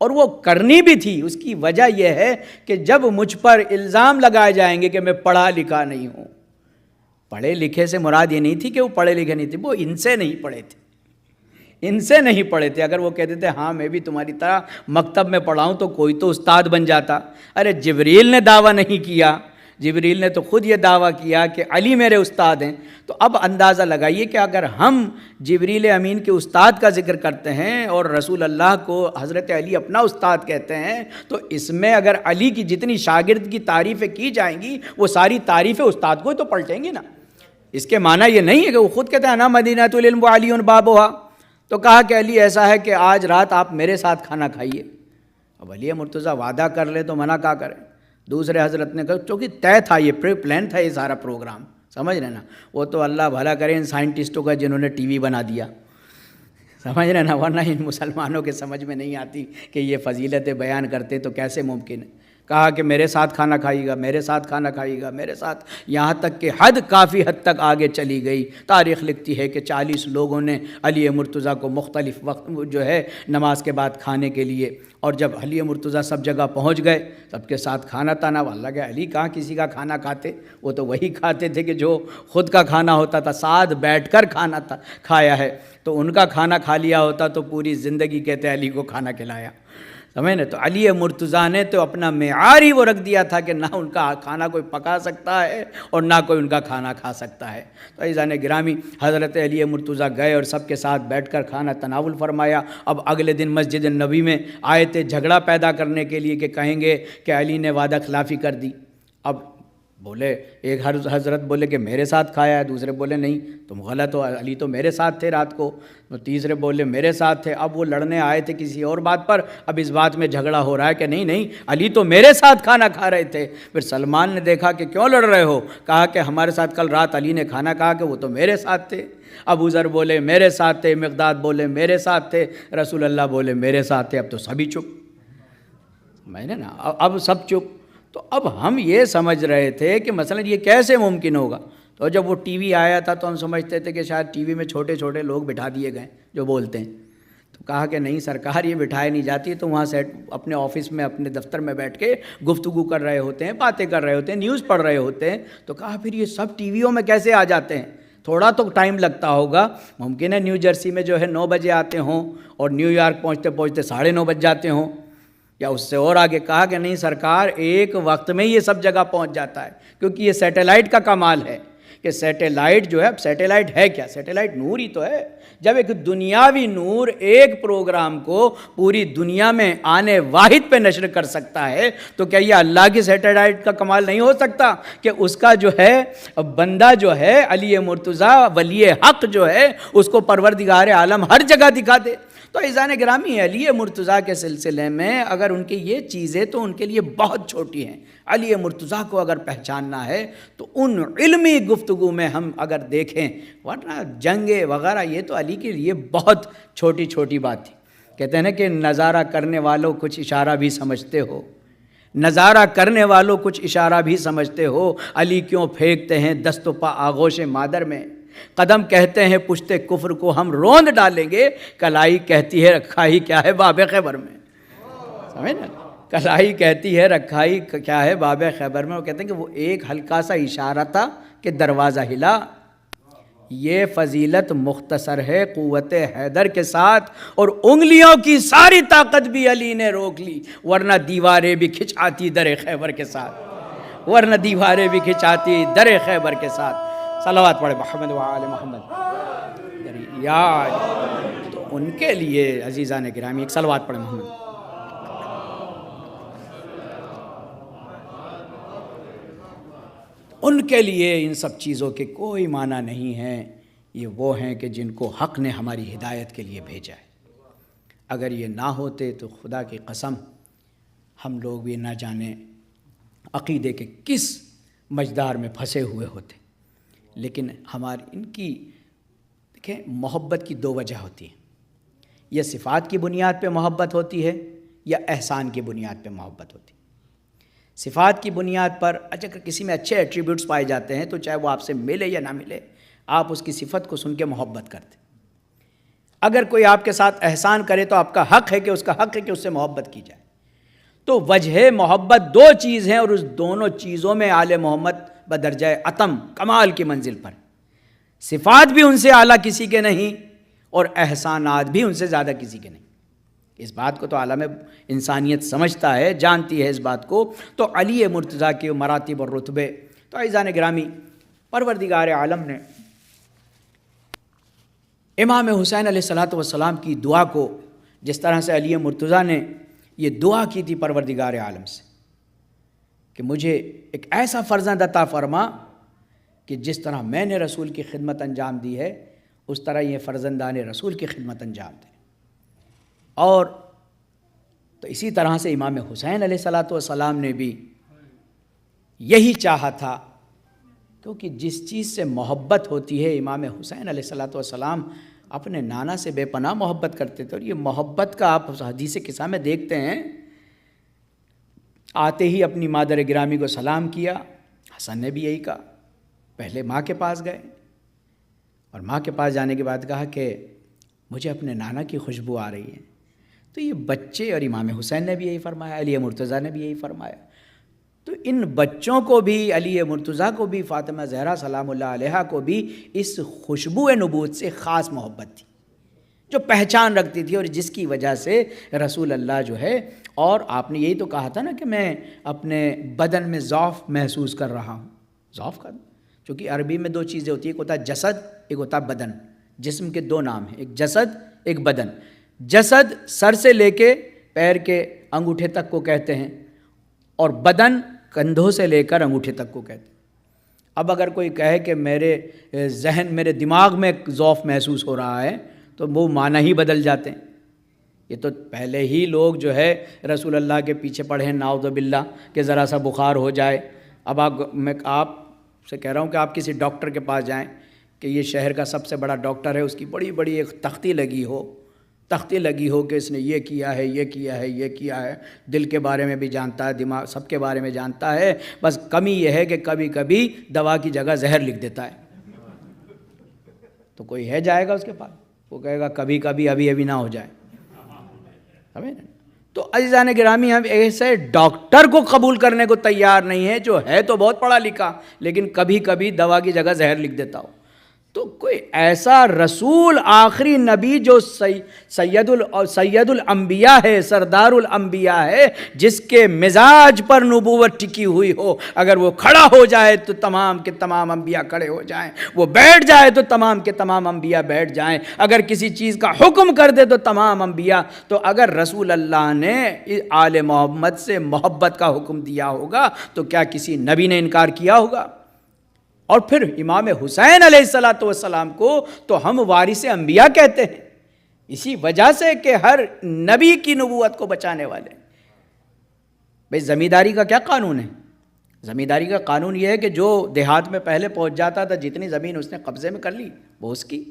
اور وہ کرنی بھی تھی. اس کی وجہ یہ ہے کہ جب مجھ پر الزام لگائے جائیں گے کہ میں پڑھا لکھا نہیں ہوں. پڑھے لکھے سے مراد یہ نہیں تھی کہ وہ پڑھے لکھے نہیں تھے، وہ ان سے نہیں پڑھے تھے، ان سے نہیں پڑھے تھے. اگر وہ کہتے تھے ہاں میں بھی تمہاری طرح مکتب میں پڑھاؤں تو کوئی تو استاد بن جاتا. ارے جبریل نے دعویٰ نہیں کیا، جبریل نے تو خود یہ دعویٰ کیا کہ علی میرے استاد ہیں. تو اب اندازہ لگائیے کہ اگر ہم جبریل امین کے استاد کا ذکر کرتے ہیں اور رسول اللہ کو حضرت علی اپنا استاد کہتے ہیں تو اس میں اگر علی کی جتنی شاگرد کی تعریفیں کی جائیں گی وہ ساری تعریفیں استاد کو ہی تو پلٹیں گی نا. اس کے معنی یہ نہیں ہے کہ وہ خود کہتے ہیں انا مدینۃ العلم وعلی بابھا. تو کہا کہ علی ایسا ہے کہ آج رات آپ میرے ساتھ کھانا کھائیے. اب علی مرتضیٰ وعدہ کر لے تو منع کیا کریں. دوسرے حضرت نے کہا چونکہ طے تھا، یہ پری پلان تھا یہ سارا پروگرام. سمجھ رہے نا، وہ تو اللہ بھلا کرے ان سائنٹسٹوں کا جنہوں نے ٹی وی بنا دیا. سمجھ رہے نا، ورنہ ان مسلمانوں کے سمجھ میں نہیں آتی کہ یہ فضیلتیں بیان کرتے تو کیسے ممکن ہے. کہا کہ میرے ساتھ کھانا کھائیے گا، میرے ساتھ کھانا کھائیے گا، میرے ساتھ، یہاں تک کہ حد کافی حد تک آگے چلی گئی. تاریخ لکھتی ہے کہ 40 لوگوں نے علی مرتضیٰ کو مختلف وقت جو ہے نماز کے بعد کھانے کے لیے، اور جب علی مرتضیٰ سب جگہ پہنچ گئے سب کے ساتھ کھانا تھا نا. اللہ کہ علی کہاں کسی کا کھانا کھاتے، وہ تو وہی کھاتے تھے کہ جو خود کا کھانا ہوتا تھا. ساتھ بیٹھ کر کھانا تھا کھایا ہے، تو ان کا کھانا کھا لیا ہوتا تو پوری زندگی کہتے علی کو کھانا کھلایا. سمجھ نا. تو علی مرتضیٰ نے تو اپنا معیار ہی وہ رکھ دیا تھا کہ نہ ان کا کھانا کوئی پکا سکتا ہے اور نہ کوئی ان کا کھانا کھا سکتا ہے. تو عزیزان گرامی، حضرت علی مرتضیٰ گئے اور سب کے ساتھ بیٹھ کر کھانا تناول فرمایا. اب اگلے دن مسجد نبی میں آئے تھے جھگڑا پیدا کرنے کے لیے کہ کہیں گے کہ علی نے وعدہ خلافی کر دی. اب بولے ایک حضرت بولے کہ میرے ساتھ کھایا ہے، دوسرے بولے نہیں تم غلط ہو، علی تو میرے ساتھ تھے رات کو، تو تیسرے بولے میرے ساتھ تھے. اب وہ لڑنے آئے تھے کسی اور بات پر. اب اس بات میں جھگڑا ہو رہا ہے کہ نہیں علی تو میرے ساتھ کھانا کھا رہے تھے. پھر سلمان نے دیکھا کہ کیوں لڑ رہے ہو، کہا کہ ہمارے ساتھ کل رات علی نے کھانا کھا کہ وہ تو میرے ساتھ تھے. ابو ذر بولے میرے ساتھ تھے، مقداد بولے میرے ساتھ تھے، رسول اللہ بولے میرے ساتھ تھے. اب تو سبھی چپ، میں نے نا اب سب چپ. تو اب ہم یہ سمجھ رہے تھے کہ مثلا یہ کیسے ممکن ہوگا. تو جب وہ ٹی وی آیا تھا تو ہم سمجھتے تھے کہ شاید ٹی وی میں چھوٹے چھوٹے لوگ بٹھا دیے گئے جو بولتے ہیں. تو کہا کہ نہیں سرکار یہ بٹھائے نہیں جاتی. تو وہاں سے اپنے آفس میں اپنے دفتر میں بیٹھ کے گفتگو کر رہے ہوتے ہیں، باتیں کر رہے ہوتے ہیں، نیوز پڑھ رہے ہوتے ہیں. تو کہا پھر یہ سب ٹی ویوں میں کیسے آ جاتے ہیں؟ تھوڑا تو ٹائم لگتا ہوگا. ممکن ہے نیو جرسی میں جو ہے 9 بجے آتے ہوں اور نیو یارک پہنچتے پہنچتے 9:30 بج جاتے ہوں یا اس سے اور آگے. کہا کہ نہیں سرکار ایک وقت میں یہ سب جگہ پہنچ جاتا ہے، کیونکہ یہ سیٹلائٹ کا کمال ہے کہ سیٹلائٹ جو ہے، اب سیٹلائٹ ہے کیا؟ سیٹلائٹ نور ہی تو ہے. جب ایک دنیاوی نور ایک پروگرام کو پوری دنیا میں آنے واحد پہ نشر کر سکتا ہے تو کیا یہ اللہ کی سیٹلائٹ کا کمال نہیں ہو سکتا کہ اس کا جو ہے بندہ جو ہے علی مرتضیٰ ولی حق جو ہے اس کو پروردگار عالم ہر جگہ دکھا دے. تو عزیزان گرامی علی مرتضیٰ کے سلسلے میں اگر ان کی یہ چیزیں تو ان کے لیے بہت چھوٹی ہیں. علی مرتضیٰ کو اگر پہچاننا ہے تو ان علمی گفتگو میں ہم اگر دیکھیں، ورنہ جنگیں وغیرہ یہ تو علی کے لیے بہت چھوٹی چھوٹی بات تھی. کہتے ہیں نا کہ نظارہ کرنے والوں کچھ اشارہ بھی سمجھتے ہو، نظارہ کرنے والوں کچھ اشارہ بھی سمجھتے ہو، علی کیوں پھینکتے ہیں دست و پا آغوش مادر میں، قدم کہتے ہیں پشت کفر کو ہم روند ڈالیں گے، کلائی کہتی ہے رکھائی کیا ہے باب خیبر میں، سمجھ نا، کلائی کہتی ہے رکھائی کیا ہے باب خیبر میں، وہ کہتے ہیں کہ وہ ایک ہلکا سا اشارہ تھا کہ دروازہ ہلا۔ یہ فضیلت مختصر ہے قوت حیدر کے ساتھ، اور انگلیوں کی ساری طاقت بھی علی نے روک لی، ورنہ دیواریں بھی کھنچاتی در خیبر کے ساتھ، ورنہ دیواریں بھی کھنچاتی در خیبر کے ساتھ۔ صلوات پڑھے محمد وآل محمد۔ یا تو ان کے لیے عزیزان گرامی ایک صلوات پڑھے محمد۔ ان کے لیے ان سب چیزوں کے کوئی معنی نہیں ہے، یہ وہ ہیں کہ جن کو حق نے ہماری ہدایت کے لیے بھیجا ہے۔ اگر یہ نہ ہوتے تو خدا کی قسم ہم لوگ بھی نہ جانے عقیدے کے کس مجدار میں پھنسے ہوئے ہوتے۔ لیکن ہماری ان کی دیکھیں محبت کی دو وجہ ہوتی ہیں، یا صفات کی بنیاد پہ محبت ہوتی ہے یا احسان کی بنیاد پہ محبت ہوتی ہے۔ صفات کی بنیاد پر اگر کسی میں اچھے ایٹریبیوٹس پائے جاتے ہیں تو چاہے وہ آپ سے ملے یا نہ ملے، آپ اس کی صفت کو سن کے محبت کرتے۔ اگر کوئی آپ کے ساتھ احسان کرے تو آپ کا حق ہے کہ اس کا حق ہے کہ اس سے محبت کی جائے۔ تو وجہ محبت دو چیز ہیں، اور اس دونوں چیزوں میں آل محمد بدرجہ اتم کمال کی منزل پر، صفات بھی ان سے اعلیٰ کسی کے نہیں اور احسانات بھی ان سے زیادہ کسی کے نہیں۔ اس بات کو تو عالم انسانیت سمجھتا ہے، جانتی ہے اس بات کو۔ تو علی مرتضیٰ کے مراتب اور رتبے، تو عزیزان گرامی پروردگار عالم نے امام حسین علیہ الصلوۃ والسلام کی دعا کو جس طرح سے علی مرتضیٰ نے یہ دعا کی تھی پروردگار عالم سے کہ مجھے ایک ایسا فرزند عطا فرما کہ جس طرح میں نے رسول کی خدمت انجام دی ہے اس طرح یہ فرزندان رسول کی خدمت انجام دیں۔ اور تو اسی طرح سے امام حسین علیہ الصلوۃ والسلام نے بھی یہی چاہا تھا، کیونکہ جس چیز سے محبت ہوتی ہے، امام حسین علیہ الصلوۃ والسلام اپنے نانا سے بے پناہ محبت کرتے تھے، اور یہ محبت کا آپ حدیث قصہ میں دیکھتے ہیں، آتے ہی اپنی مادر گرامی کو سلام کیا۔ حسن نے بھی یہی کہا، پہلے ماں کے پاس گئے اور ماں کے پاس جانے کے بعد کہا کہ مجھے اپنے نانا کی خوشبو آ رہی ہے۔ تو یہ بچے، اور امام حسین نے بھی یہی فرمایا، علی مرتضیٰ نے بھی یہی فرمایا، تو ان بچوں کو بھی، علی مرتضیٰ کو بھی، فاطمہ زہرا سلام اللہ علیہا کو بھی اس خوشبو نبوت سے خاص محبت تھی جو پہچان رکھتی تھی، اور جس کی وجہ سے رسول اللہ جو ہے، اور آپ نے یہی تو کہا تھا نا کہ میں اپنے بدن میں ضعف محسوس کر رہا ہوں۔ ضعف کا چونکہ عربی میں دو چیزیں ہوتی ہیں، ایک ہوتا ہے جسد، ایک ہوتا ہے بدن۔ جسم کے دو نام ہیں، ایک جسد ایک بدن۔ جسد سر سے لے کے پیر کے انگوٹھے تک کو کہتے ہیں، اور بدن کندھوں سے لے کر انگوٹھے تک کو کہتے ہیں۔ اب اگر کوئی کہے کہ میرے ذہن، میرے دماغ میں ضعف محسوس ہو رہا ہے تو وہ معنی ہی بدل جاتے ہیں۔ یہ تو پہلے ہی لوگ جو ہے رسول اللہ کے پیچھے پڑے ہیں نعوذ باللہ کہ ذرا سا بخار ہو جائے۔ اب میں آپ سے کہہ رہا ہوں کہ آپ کسی ڈاکٹر کے پاس جائیں کہ یہ شہر کا سب سے بڑا ڈاکٹر ہے، اس کی بڑی بڑی ایک تختی لگی ہو کہ اس نے یہ کیا ہے، یہ کیا ہے، یہ کیا ہے، دل کے بارے میں بھی جانتا ہے، دماغ سب کے بارے میں جانتا ہے، بس کمی یہ ہے کہ کبھی کبھی دوا کی جگہ زہر لکھ دیتا ہے۔ تو کوئی ہے جائے گا اس کے پاس، وہ کہے گا کبھی کبھی، ابھی نہ ہو جائے۔ تو عزیزان گرامی ہم ایسے ڈاکٹر کو قبول کرنے کو تیار نہیں ہے جو ہے تو بہت پڑھا لکھا لیکن کبھی کبھی دوا کی جگہ زہر لکھ دیتا ہو۔ تو کوئی ایسا رسول، آخری نبی جو سید الانبیاء ہے، سردار الانبیاء ہے، جس کے مزاج پر نبوت ٹکی ہوئی ہو، اگر وہ کھڑا ہو جائے تو تمام کے تمام انبیاء کھڑے ہو جائیں، وہ بیٹھ جائے تو تمام کے تمام انبیاء بیٹھ جائیں، اگر کسی چیز کا حکم کر دے تو تمام انبیاء۔ تو اگر رسول اللہ نے آل محمد سے محبت کا حکم دیا ہوگا تو کیا کسی نبی نے انکار کیا ہوگا؟ اور پھر امام حسین علیہ الصلوۃ والسلام کو تو ہم وارث انبیاء کہتے ہیں، اسی وجہ سے کہ ہر نبی کی نبوت کو بچانے والے۔ بھئی زمینداری کا کیا قانون ہے؟ زمینداری کا قانون یہ ہے کہ جو دیہات میں پہلے پہنچ جاتا تھا، جتنی زمین اس نے قبضے میں کر لی وہ اس کی۔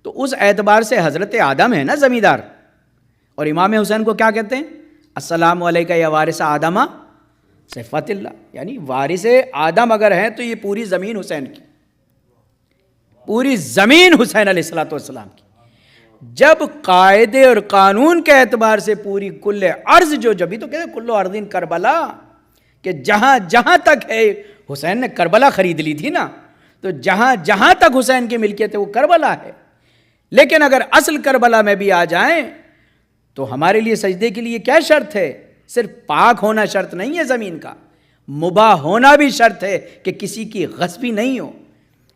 تو اس اعتبار سے حضرت آدم ہے نا زمیندار، اور امام حسین کو کیا کہتے ہیں؟ السلام علیکہ یا وارث آدمہ صفت اللہ، یعنی وارث آدم اگر ہیں تو یہ پوری زمین حسین کی، پوری زمین حسین علیہ الصلوۃ والسلام کی۔ جب قاعدے اور قانون کے اعتبار سے پوری کل ارض جو، جبھی تو کہتے ہیں کل ارض کربلا، کہ جہاں جہاں تک ہے، حسین نے کربلا خرید لی تھی نا، تو جہاں جہاں تک حسین کی ملکیت ہے وہ کربلا ہے۔ لیکن اگر اصل کربلا میں بھی آ جائیں تو ہمارے لیے سجدے کے لیے کیا شرط ہے؟ صرف پاک ہونا شرط نہیں ہے زمین کا، مباح ہونا بھی شرط ہے کہ کسی کی غصبی نہیں ہو۔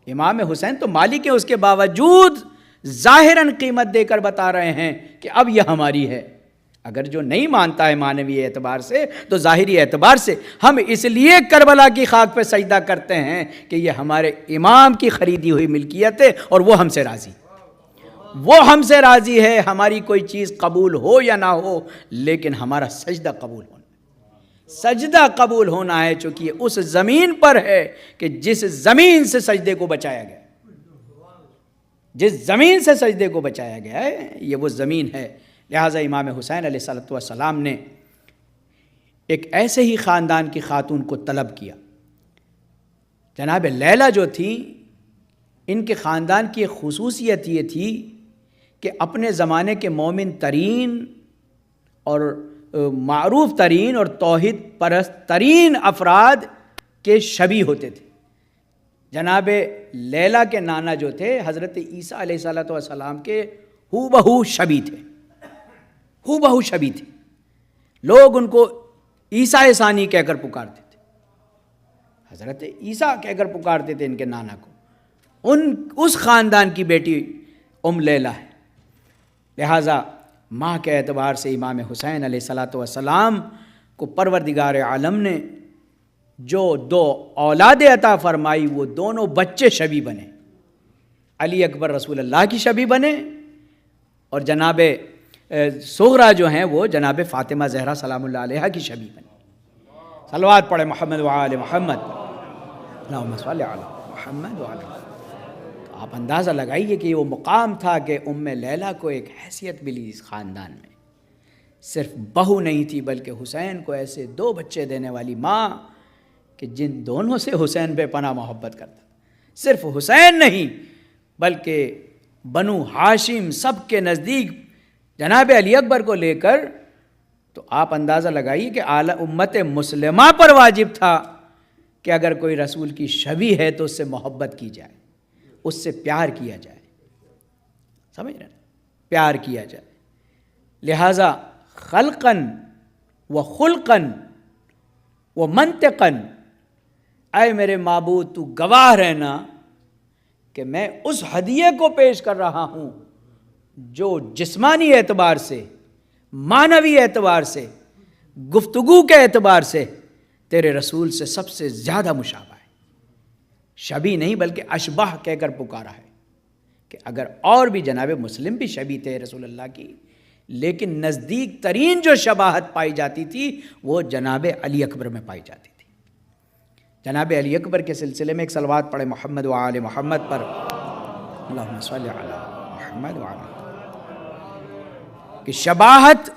امام حسین تو مالک ہیں، اس کے باوجود ظاہراً قیمت دے کر بتا رہے ہیں کہ اب یہ ہماری ہے۔ اگر جو نہیں مانتا ہے معنوی اعتبار سے تو ظاہری اعتبار سے ہم اس لیے کربلا کی خاک پہ سجدہ کرتے ہیں کہ یہ ہمارے امام کی خریدی ہوئی ملکیت ہے اور وہ ہم سے راضی، وہ ہم سے راضی ہے۔ ہماری کوئی چیز قبول ہو یا نہ ہو، لیکن ہمارا سجدہ قبول ہونا، سجدہ قبول ہونا ہے، چونکہ یہ اس زمین پر ہے کہ جس زمین سے سجدے کو بچایا گیا، جس زمین سے سجدے کو بچایا گیا ہے یہ وہ زمین ہے۔ لہٰذا امام حسین علیہ السلام نے ایک ایسے ہی خاندان کی خاتون کو طلب کیا۔ جناب لیلا جو تھی، ان کے خاندان کی ایک خصوصیت یہ تھی کہ اپنے زمانے کے مومن ترین اور معروف ترین اور توحید پرست ترین افراد کے شبیہ ہوتے تھے۔ جناب لیلا کے نانا جو تھے حضرت عیسیٰ علیہ السلام کے ہو بہو شبیہ تھے، ہو بہو شبیہ تھے۔ لوگ ان کو عیسیٰ ثانی کہہ کر پکارتے تھے، حضرت عیسیٰ کہہ کر پکارتے تھے ان کے نانا کو۔ اس خاندان کی بیٹی لیلا ہے۔ لہٰذا ماں کے اعتبار سے امام حسین علیہ السلام کو پروردگار عالم نے جو دو اولاد عطا فرمائی، وہ دونوں بچے شبیہ بنے۔ علی اکبر رسول اللہ کی شبیہ بنے، اور جناب صغرا جو ہیں وہ جناب فاطمہ زہرا سلام اللہ علیہا کی شبیہ بنے۔ صلوات پڑھے محمد وآل محمد، اللہم صلی علی محمد وآل محمد۔ آپ اندازہ لگائیے کہ وہ مقام تھا کہ لیلا کو ایک حیثیت ملی اس خاندان میں۔ صرف بہو نہیں تھی بلکہ حسین کو ایسے دو بچے دینے والی ماں کہ جن دونوں سے حسین بے پناہ محبت کرتا۔ صرف حسین نہیں بلکہ بنو ہاشم سب کے نزدیک جناب علی اکبر کو لے کر، تو آپ اندازہ لگائیے کہ اعلی امت مسلمہ پر واجب تھا کہ اگر کوئی رسول کی شبیہ ہے تو اس سے محبت کی جائے، اس سے پیار کیا جائے، سمجھ رہے ہیں، پیار کیا جائے۔ لہٰذا خلقاً و خلقاً و منطقاً، اے میرے معبود تو گواہ رہنا کہ میں اس ہدیے کو پیش کر رہا ہوں جو جسمانی اعتبار سے، معنوی اعتبار سے، گفتگو کے اعتبار سے تیرے رسول سے سب سے زیادہ مشابہ ہے۔ شبیہ نہیں بلکہ اشبہ کہہ کر پکارا ہے کہ اگر اور بھی جناب مسلم بھی شبیہ تھے رسول اللہ کی، لیکن نزدیک ترین جو شباہت پائی جاتی تھی وہ جناب علی اکبر میں پائی جاتی تھی۔ جناب علی اکبر کے سلسلے میں ایک صلوات پڑھے محمد وآل محمد پر، اللہم صلی علی محمد وآل محمد، کہ شباہت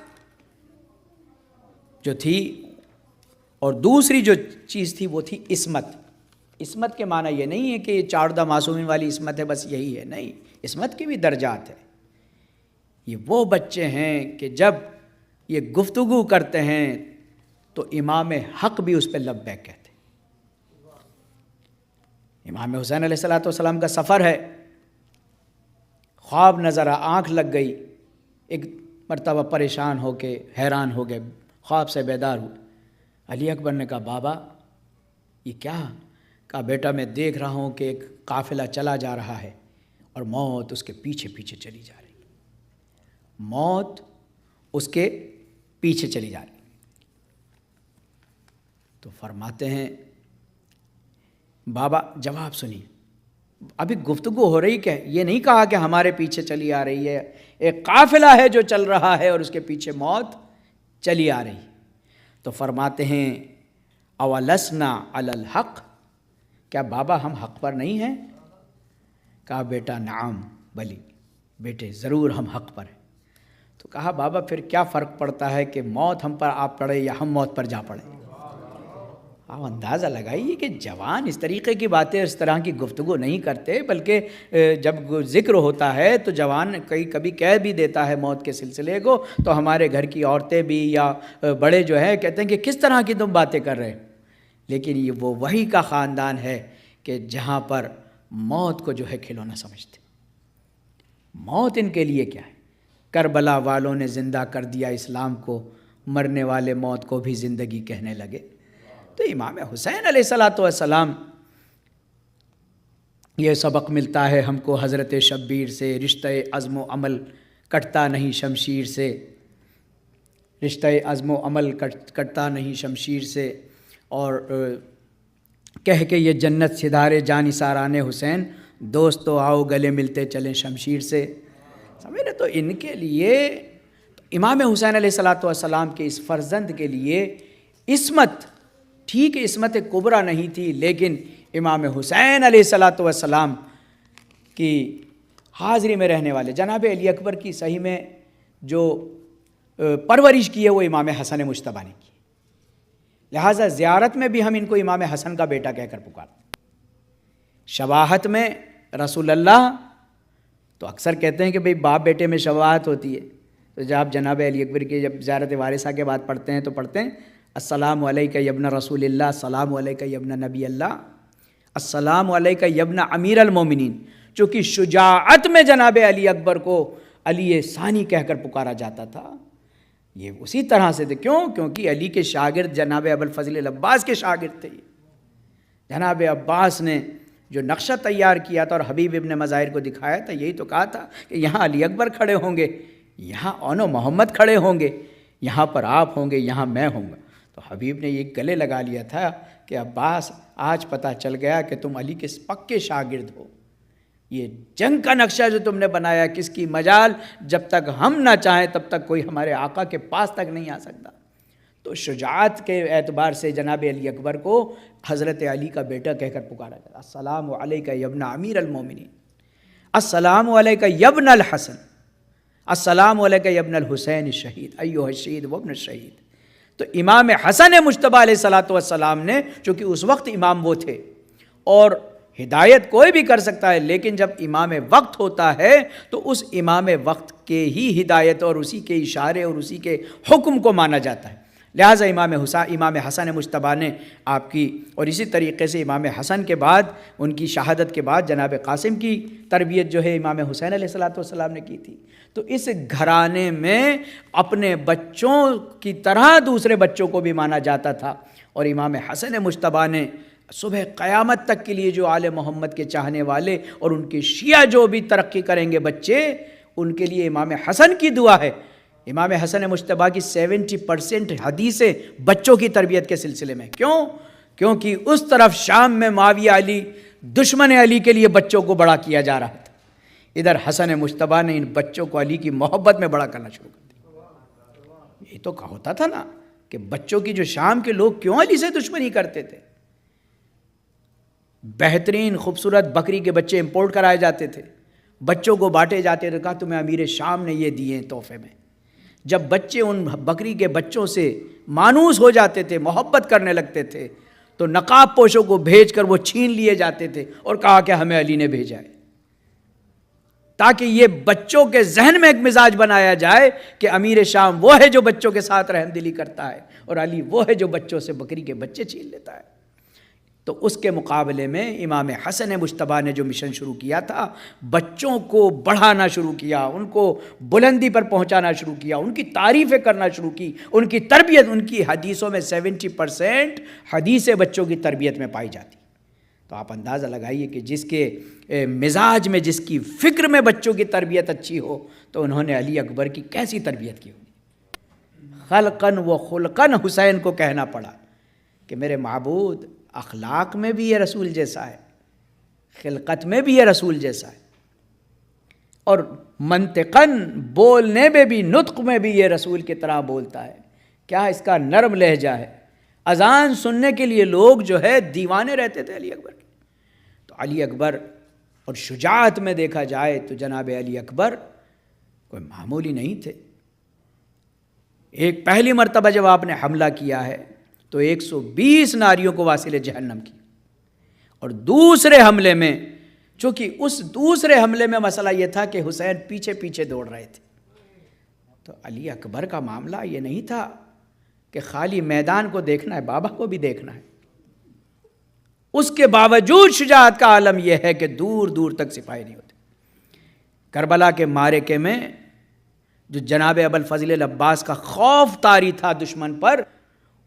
جو تھی، اور دوسری جو چیز تھی وہ تھی عصمت۔ عصمت کے معنی یہ نہیں ہے کہ یہ 14 معصومین والی عصمت ہے بس یہی ہے، نہیں، عصمت کے بھی درجات ہیں۔ یہ وہ بچے ہیں کہ جب یہ گفتگو کرتے ہیں تو امام حق بھی اس پہ لبیک کہتے ہیں۔ امام حسین علیہ السلام کا سفر ہے، خواب نظر آنکھ لگ گئی، ایک مرتبہ پریشان ہو کے حیران ہو گئے، خواب سے بیدار ہوئے۔ علی اکبر نے کہا بابا یہ کیا؟ کہا بیٹا میں دیکھ رہا ہوں کہ ایک قافلہ چلا جا رہا ہے اور موت اس کے پیچھے پیچھے چلی جا رہی ہے، موت اس کے پیچھے چلی جا رہی ہے۔ تو فرماتے ہیں بابا جواب سنیے، ابھی گفتگو ہو رہی کہ یہ نہیں کہا کہ ہمارے پیچھے چلی آ رہی ہے، ایک قافلہ ہے جو چل رہا ہے اور اس کے پیچھے موت چلی آ رہی ہے۔ تو فرماتے ہیں اولسنا علی الحق، کیا بابا ہم حق پر نہیں ہیں؟ کہا بیٹا نعم، بلی بیٹے ضرور ہم حق پر ہیں۔ تو کہا بابا پھر کیا فرق پڑتا ہے کہ موت ہم پر آ پڑے یا ہم موت پر جا پڑے؟ آپ اندازہ لگائیے کہ جوان اس طریقے کی باتیں، اس طرح کی گفتگو نہیں کرتے، بلکہ جب ذکر ہوتا ہے تو جوان کبھی کہہ بھی دیتا ہے موت کے سلسلے کو، تو ہمارے گھر کی عورتیں بھی یا بڑے جو ہے کہتے ہیں کہ کس طرح کی تم باتیں کر رہے ہو. لیکن یہ وہ وحی کا خاندان ہے کہ جہاں پر موت کو جو ہے کھلونا سمجھتے. موت ان کے لیے کیا ہے؟ کربلا والوں نے زندہ کر دیا اسلام کو، مرنے والے موت کو بھی زندگی کہنے لگے. تو امام حسین علیہ السلام یہ سبق ملتا ہے ہم کو حضرت شبیر سے، رشتہ عزم و عمل کٹتا نہیں شمشیر سے، رشتہ عزم و عمل کٹتا نہیں شمشیر سے. اور کہہ کے یہ جنت سدھارے جانثاران حسین، دوستو آؤ گلے ملتے چلیں شمشیر سے. سمجھے؟ تو ان کے لیے امام حسین علیہ السلام کے اس فرزند کے لیے عصمت، ٹھیک عصمت کبریٰ نہیں تھی، لیکن امام حسین علیہ السلام کی حاضری میں رہنے والے جناب علی اکبر کی صحیح میں جو پرورش کی ہے وہ امام حسن مجتبیٰ نے کی. لہٰذا زیارت میں بھی ہم ان کو امام حسن کا بیٹا کہہ کر پکارتے. شباہت میں رسول اللہ تو اکثر کہتے ہیں کہ بھئی باپ بیٹے میں شباہت ہوتی ہے. تو جب آپ جناب علی اکبر کی جب زیارت وارثہ کے بعد پڑھتے ہیں تو پڑھتے ہیں السلام علیکہ یا ابن رسول اللہ، السلام علیکہ یا ابن نبی اللہ، السلام علیکہ یا ابن امیر المومنین. چونکہ شجاعت میں جناب علی اکبر کو علی ثانی کہہ کر پکارا جاتا تھا. یہ اسی طرح سے تھے. کیوں؟ کیونکہ علی کے شاگرد جناب ابوالفضل العباس کے شاگرد تھے. جناب عباس نے جو نقشہ تیار کیا تھا اور حبیب ابن مظاہر کو دکھایا تھا، یہی تو کہا تھا کہ یہاں علی اکبر کھڑے ہوں گے، یہاں اون و محمد کھڑے ہوں گے، یہاں پر آپ ہوں گے، یہاں میں ہوں گا. تو حبیب نے یہ گلے لگا لیا تھا کہ عباس آج پتہ چل گیا کہ تم علی کے پکے شاگرد ہو. یہ جنگ کا نقشہ جو تم نے بنایا، کس کی مجال، جب تک ہم نہ چاہیں تب تک کوئی ہمارے آقا کے پاس تک نہیں آ سکتا. تو شجاعت کے اعتبار سے جناب علی اکبر کو حضرت علی کا بیٹا کہہ کر پکارا جاتا. السلام علیکہ یا ابن امیر المومنین، السلام علیکہ یا ابن الحسن، السلام علیکہ یا ابن الحسین الشہید ایھا الشہید وابن الشہید. تو امام حسن مجتبیٰ علیہ السلام نے، چونکہ اس وقت امام وہ تھے اور ہدایت کوئی بھی کر سکتا ہے، لیکن جب امام وقت ہوتا ہے تو اس امام وقت کے ہی ہدایت اور اسی کے اشارے اور اسی کے حکم کو مانا جاتا ہے. لہٰذا امام حسن مجتبیٰ نے آپ کی، اور اسی طریقے سے امام حسن کے بعد ان کی شہادت کے بعد جناب قاسم کی تربیت جو ہے امام حسین علیہ السلام نے کی تھی. تو اس گھرانے میں اپنے بچوں کی طرح دوسرے بچوں کو بھی مانا جاتا تھا. اور امام حسن مجتبیٰ نے صبح قیامت تک کے لیے جو آل محمد کے چاہنے والے اور ان کے شیعہ جو بھی ترقی کریں گے بچے، ان کے لیے امام حسن کی دعا ہے. امام حسن مجتبیٰ کی 70% حدیثیں بچوں کی تربیت کے سلسلے میں. کیوں؟ کیونکہ اس طرف شام میں معاویہ علی دشمن علی کے لیے بچوں کو بڑا کیا جا رہا تھا، ادھر حسن مجتبیٰ نے ان بچوں کو علی کی محبت میں بڑا کرنا شروع کر دیا. یہ تو ہوتا تھا نا کہ بچوں کی جو شام کے لوگ کیوں علی سے دشمنی کرتے تھے. بہترین خوبصورت بکری کے بچے امپورٹ کرائے جاتے تھے، بچوں کو بانٹے جاتے تھے. کہا تمہیں امیر شام نے یہ دیے تحفے میں. جب بچے ان بکری کے بچوں سے مانوس ہو جاتے تھے، محبت کرنے لگتے تھے، تو نقاب پوشوں کو بھیج کر وہ چھین لیے جاتے تھے اور کہا کہ ہمیں علی نے بھیجا ہے، تاکہ یہ بچوں کے ذہن میں ایک مزاج بنایا جائے کہ امیر شام وہ ہے جو بچوں کے ساتھ رحم دلی کرتا ہے اور علی وہ ہے جو بچوں سے بکری کے بچے چھین لیتا ہے. تو اس کے مقابلے میں امام حسن مجتبیٰ نے جو مشن شروع کیا تھا، بچوں کو بڑھانا شروع کیا، ان کو بلندی پر پہنچانا شروع کیا، ان کی تعریفیں کرنا شروع کی، ان کی تربیت. ان کی حدیثوں میں 70% حدیثیں بچوں کی تربیت میں پائی جاتی. تو آپ اندازہ لگائیے کہ جس کے مزاج میں، جس کی فکر میں بچوں کی تربیت اچھی ہو، تو انہوں نے علی اکبر کی کیسی تربیت کی ہوگی. خلقاً و خلقاً حسین کو کہنا پڑا کہ میرے معبود، اخلاق میں بھی یہ رسول جیسا ہے، خلقت میں بھی یہ رسول جیسا ہے، اور منطقاً بولنے میں بھی، نطق میں بھی یہ رسول کی طرح بولتا ہے. کیا اس کا نرم لہجہ ہے. اذان سننے کے لیے لوگ جو ہے دیوانے رہتے تھے علی اکبر کے. تو علی اکبر اور شجاعت میں دیکھا جائے تو جناب علی اکبر کوئی معمولی نہیں تھے. ایک پہلی مرتبہ جب آپ نے حملہ کیا ہے تو 120 ناریوں کو واصل جہنم کی. اور دوسرے حملے میں، چونکہ اس دوسرے حملے میں مسئلہ یہ تھا کہ حسین پیچھے پیچھے دوڑ رہے تھے، تو علی اکبر کا معاملہ یہ نہیں تھا کہ خالی میدان کو دیکھنا ہے، بابا کو بھی دیکھنا ہے. اس کے باوجود شجاعت کا عالم یہ ہے کہ دور دور تک سپاہی نہیں ہوتے. کربلا کے معرکے میں جو جناب ابوالفضل العباس کا خوف طاری تھا دشمن پر،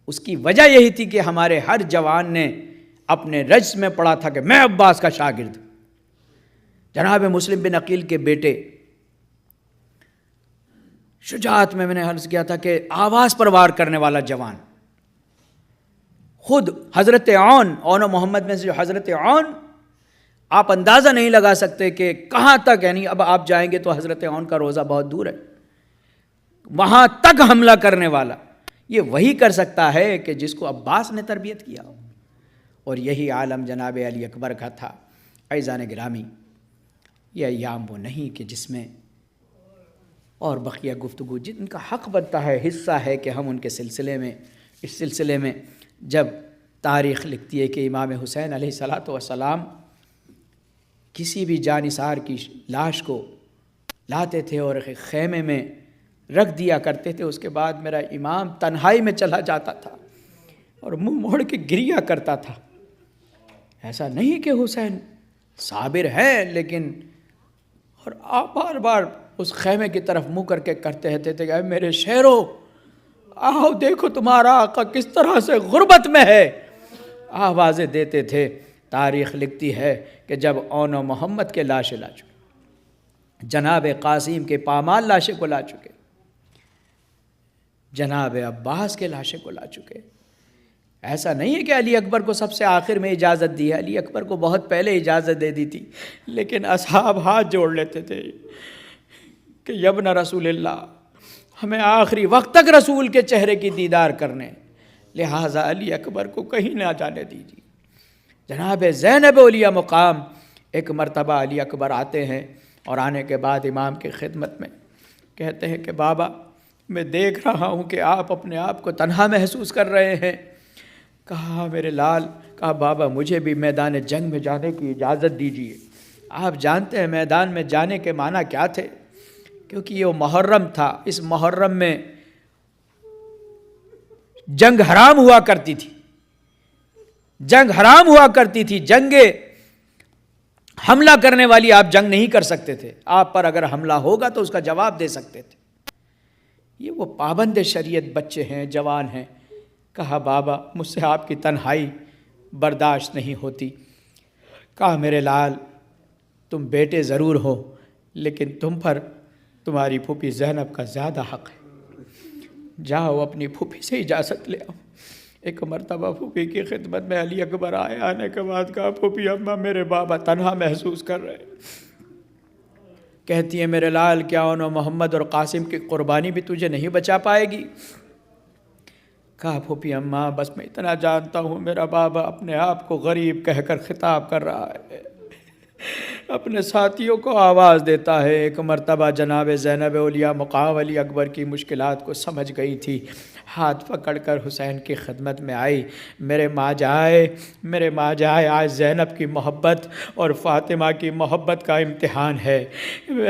اس کی وجہ یہی تھی کہ ہمارے ہر جوان نے اپنے رجز میں پڑھا تھا کہ میں عباس کا شاگرد. جناب مسلم بن عقیل کے بیٹے شجاعت میں نے عرض کیا تھا کہ آواز پر وار کرنے والا جوان، خود حضرت عون و محمد میں سے جو حضرت عون، آپ اندازہ نہیں لگا سکتے کہ کہاں تک، یعنی اب آپ جائیں گے تو حضرت عون کا روزہ بہت دور ہے، وہاں تک حملہ کرنے والا یہ وہی کر سکتا ہے کہ جس کو عباس نے تربیت کیا ہو. اور یہی عالم جناب علی اکبر کا تھا. عزیزان گرامی، یہ ایام وہ نہیں کہ جس میں اور بقیہ گفتگو جن کا حق بنتا ہے، حصہ ہے کہ ہم ان کے سلسلے میں، اس سلسلے میں جب تاریخ لکھتی ہے کہ امام حسین علیہ الصلاۃ والسلام کسی بھی جانثار کی لاش کو لاتے تھے اور ایک خیمے میں رکھ دیا کرتے تھے، اس کے بعد میرا امام تنہائی میں چلا جاتا تھا اور منہ موڑ کے گریا کرتا تھا. ایسا نہیں کہ حسین صابر ہے، لیکن اور آپ بار بار اس خیمے کی طرف منہ کر کے کرتے رہتے تھے کہ اے میرے شیرو، آؤ دیکھو تمہارا آقا کس طرح سے غربت میں ہے. آوازیں دیتے تھے. تاریخ لکھتی ہے کہ جب عون و محمد کے لاشیں لا چکے، جناب قاسم کے پامال لاشیں کو لا چکے، جناب عباس کے لاشیں کو لا چکے. ایسا نہیں ہے کہ علی اکبر کو سب سے آخر میں اجازت دی ہے، علی اکبر کو بہت پہلے اجازت دے دی تھی، لیکن اصحاب ہاتھ جوڑ لیتے تھے کہ یبن رسول اللہ، ہمیں آخری وقت تک رسول کے چہرے کی دیدار کرنے، لہٰذا علی اکبر کو کہیں نہ جانے دیجیے. جناب زینب اولیاء مقام ایک مرتبہ علی اکبر آتے ہیں اور آنے کے بعد امام کی خدمت میں کہتے ہیں کہ بابا میں دیکھ رہا ہوں کہ آپ اپنے آپ کو تنہا محسوس کر رہے ہیں. کہا میرے لال، کہا بابا مجھے بھی میدان جنگ میں جانے کی اجازت دیجیے. آپ جانتے ہیں میدان میں جانے کے معنی کیا تھے، کیونکہ یہ محرم تھا، اس محرم میں جنگ حرام ہوا کرتی تھی، جنگ حرام ہوا کرتی تھی، جنگ حملہ کرنے والی آپ جنگ نہیں کر سکتے تھے، آپ پر اگر حملہ ہوگا تو اس کا جواب دے سکتے تھے. یہ وہ پابند شریعت بچے ہیں، جوان ہیں. کہا بابا مجھ سے آپ کی تنہائی برداشت نہیں ہوتی. کہا میرے لال تم بیٹے ضرور ہو، لیکن تم پر تمہاری پھوپھی زینب کا زیادہ حق ہے. جاؤ اپنی پھوپھی سے اجازت لے آؤ. ایک مرتبہ پھوپھی کی خدمت میں علی اکبر آئے، آنے کے بعد کہا پھوپھی اماں میرے بابا تنہا محسوس کر رہے. کہتی ہے میرے لال کیا انہوں محمد اور قاسم کی قربانی بھی تجھے نہیں بچا پائے گی؟ کہا پھوپھی اماں بس میں اتنا جانتا ہوں میرا بابا اپنے آپ کو غریب کہہ کر خطاب کر رہا ہے، اپنے ساتھیوں کو آواز دیتا ہے. ایک مرتبہ جناب زینب اولیاء مقام علی اکبر کی مشکلات کو سمجھ گئی تھی، ہاتھ پکڑ کر حسین کی خدمت میں آئی. میرے ماں جائے، میرے ماں جائے، آج زینب کی محبت اور فاطمہ کی محبت کا امتحان ہے.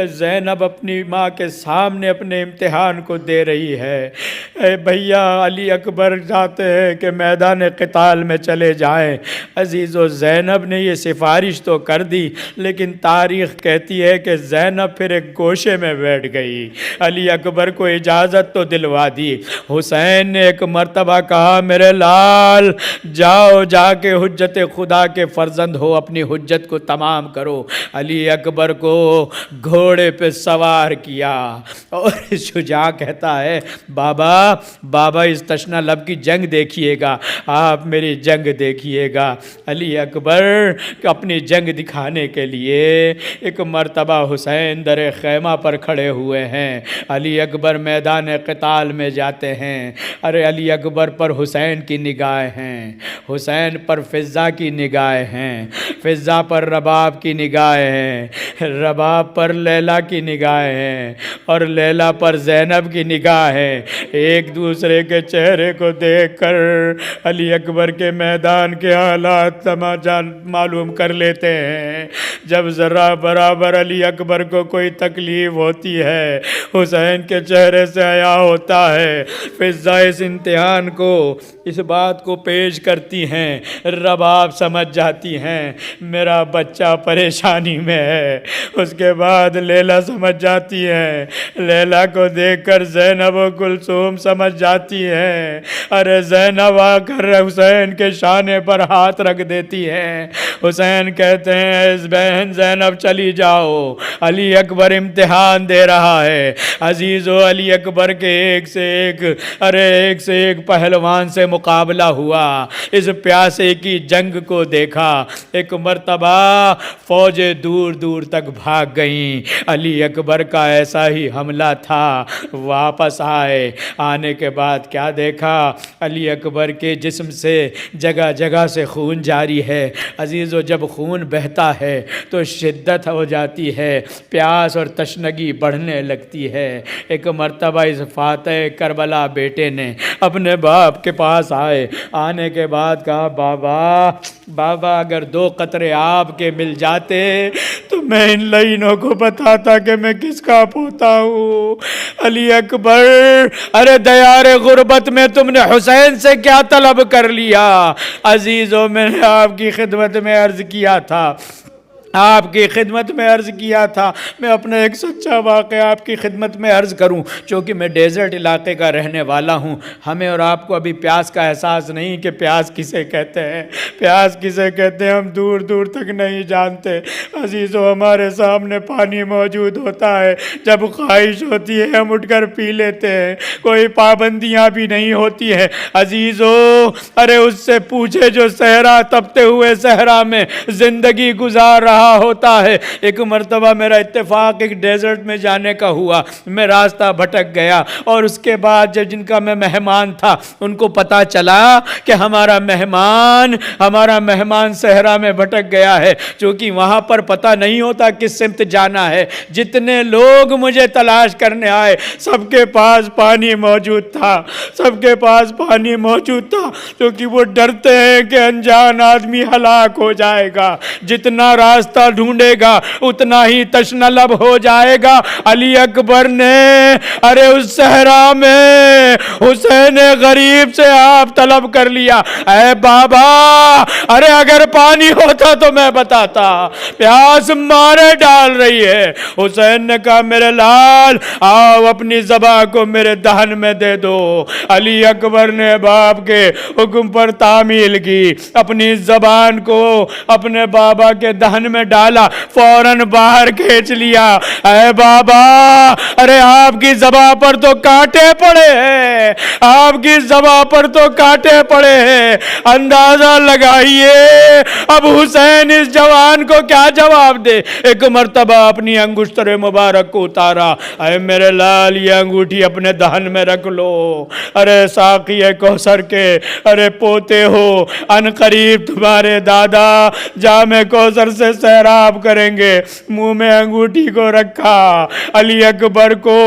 زینب اپنی ماں کے سامنے اپنے امتحان کو دے رہی ہے. اے بھیا علی اکبر چاہتے ہیں کہ میدان قتال میں چلے جائیں. عزیزو زینب نے یہ سفارش تو کر دی، لیکن تاریخ کہتی ہے کہ زینب پھر ایک گوشے میں بیٹھ گئی. علی اکبر کو اجازت تو دلوا دی. حسین نے ایک مرتبہ کہا میرے لال جاؤ، جا کے حجت خدا کے فرزند ہو، اپنی حجت کو تمام کرو. علی اکبر کو گھوڑے پہ سوار کیا اور شجاع کہتا ہے بابا اس تشنہ لب کی جنگ دیکھیے گا، آپ میری جنگ دیکھیے گا. علی اکبر اپنی جنگ دکھانے کے لیے ایک مرتبہ حسین در خیمہ پر کھڑے ہوئے ہیں. علی اکبر میدان قتال میں جاتے ہیں. ہیں. ارے علی اکبر پر حسین کی نگاہیں ہیں, حسین پر فضا کی نگاہیں ہیں, فضا پر رباب کی نگاہیں ہیں, رباب پر لیلا کی نگاہیں ہیں, اور لیلا پر زینب کی نگاہیں. ایک دوسرے کے چہرے کو دیکھ کر علی اکبر کے میدان کے حالات معلوم کر لیتے ہیں. جب ذرا برابر علی اکبر کو کوئی تکلیف ہوتی ہے, حسین کے چہرے سے حیا ہوتا ہے. فضا اس امتحان کو, اس بات کو پیش کرتی ہیں, رباب سمجھ جاتی ہیں میرا بچہ پریشانی میں ہے. اس کے بعد لیلا سمجھ جاتی ہیں, لیلا کو دیکھ کر زینب و کلثوم سمجھ جاتی ہیں. ارے زینب آ کر حسین کے شانے پر ہاتھ رکھ دیتی ہیں. حسین کہتے ہیں اس بہن زینب چلی جاؤ, علی اکبر امتحان دے رہا ہے. عزیزو علی اکبر کے ایک سے ایک پہلوان سے مقابلہ ہوا. اس پیاسے کی جنگ کو دیکھا. ایک مرتبہ فوجیں دور دور تک بھاگ گئیں. علی اکبر کا ایسا ہی حملہ تھا. واپس آنے کے بعد کیا دیکھا, علی اکبر کے جسم سے جگہ جگہ سے خون جاری ہے. عزیزو جب خون بہتا ہے تو شدت ہو جاتی ہے, پیاس اور تشنگی بڑھنے لگتی ہے. ایک مرتبہ اس فاتح کربلا بیٹے نے اپنے باپ کے پاس آنے کے بعد کہا بابا اگر 2 قطرے آپ کے مل جاتے تو میں ان لعینوں کو بتاتا کہ میں کس کا پوتا ہوں. علی اکبر, ارے دیار غربت میں تم نے حسین سے کیا طلب کر لیا؟ عزیزوں میں نے آپ کی خدمت میں عرض کیا تھا, میں اپنا ایک سچا واقعہ آپ کی خدمت میں عرض کروں. چونکہ میں ڈیزرٹ علاقے کا رہنے والا ہوں, ہمیں اور آپ کو ابھی پیاس کا احساس نہیں کہ پیاس کسے کہتے ہیں, ہم دور دور تک نہیں جانتے. عزیزو ہمارے سامنے پانی موجود ہوتا ہے, جب خواہش ہوتی ہے ہم اٹھ کر پی لیتے ہیں, کوئی پابندیاں بھی نہیں ہوتی ہیں. عزیزو ارے اس سے پوچھے جو صحرا, تپتے ہوئے صحرا میں زندگی گزار رہا ہوتا ہے. ایک مرتبہ میرا اتفاق ایک ڈیزرٹ میں جانے کا ہوا, میں راستہ بھٹک گیا, اور اس کے بعد جن کا میں مہمان تھا ان کو پتا چلا کہ ہمارا مہمان صحرا میں بھٹک گیا ہے. چونکہ وہاں پر پتا نہیں ہوتا کس سمت جانا ہے. جتنے لوگ مجھے تلاش کرنے آئے سب کے پاس پانی موجود تھا, کیونکہ وہ ڈرتے ہیں کہ انجان آدمی ہلاک ہو جائے گا, جتنا راستہ ڈھونڈے گا اتنا ہی تشنہ لب ہو جائے گا. علی اکبر نے ارے اس صحرا میں حسین غریب سے آپ طلب کر لیا, اے بابا ارے اگر پانی ہوتا تو میں بتاتا, پیاس مارے ڈال رہی ہے. حسین نے کہا میرے لال آؤ اپنی زبان کو میرے دہن میں دے دو. علی اکبر نے باپ کے حکم پر تعمیل کی, اپنی زبان کو اپنے بابا کے دہن میں ڈالا, فوراً باہر کھینچ لیا. اے بابا ارے آپ کی زبان پر تو کانٹے پڑے ہیں, اندازہ لگائیے اب حسین اس جوان کو کیا جواب دے. ایک مرتبہ اپنی انگشتر مبارک کو اتارا, اے میرے لال یہ انگوٹھی اپنے دہن میں رکھ لو, ارے ساقی کوثر کے ارے پوتے ہو, ان قریب تمہارے دادا جام کوثر سے سیراب کریں گے. منہ میں انگوٹھی کو رکھا, علی اکبر کو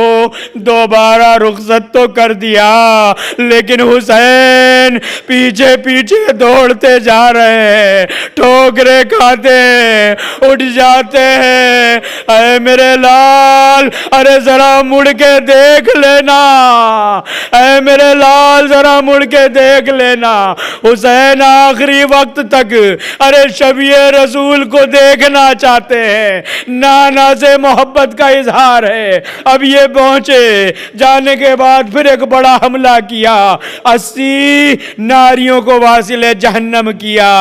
دوبارہ رخصت تو کر دیا, لیکن حسین پیچھے پیچھے دوڑتے جا رہے ہیں, ٹھوکریں کھاتے ہیں, اٹھ جاتے ہیں. اے میرے لال ارے ذرا مڑ کے دیکھ لینا, حسین آخری وقت تک ارے شبیہ رسول کو دیکھنا چاہتے ہیں, نانا سے محبت کا اظہار ہے. اب یہ پہنچے, جانے کے بعد پھر ایک بڑا حملہ کیا, 80 ناریوں کو واصل جہنم کیا.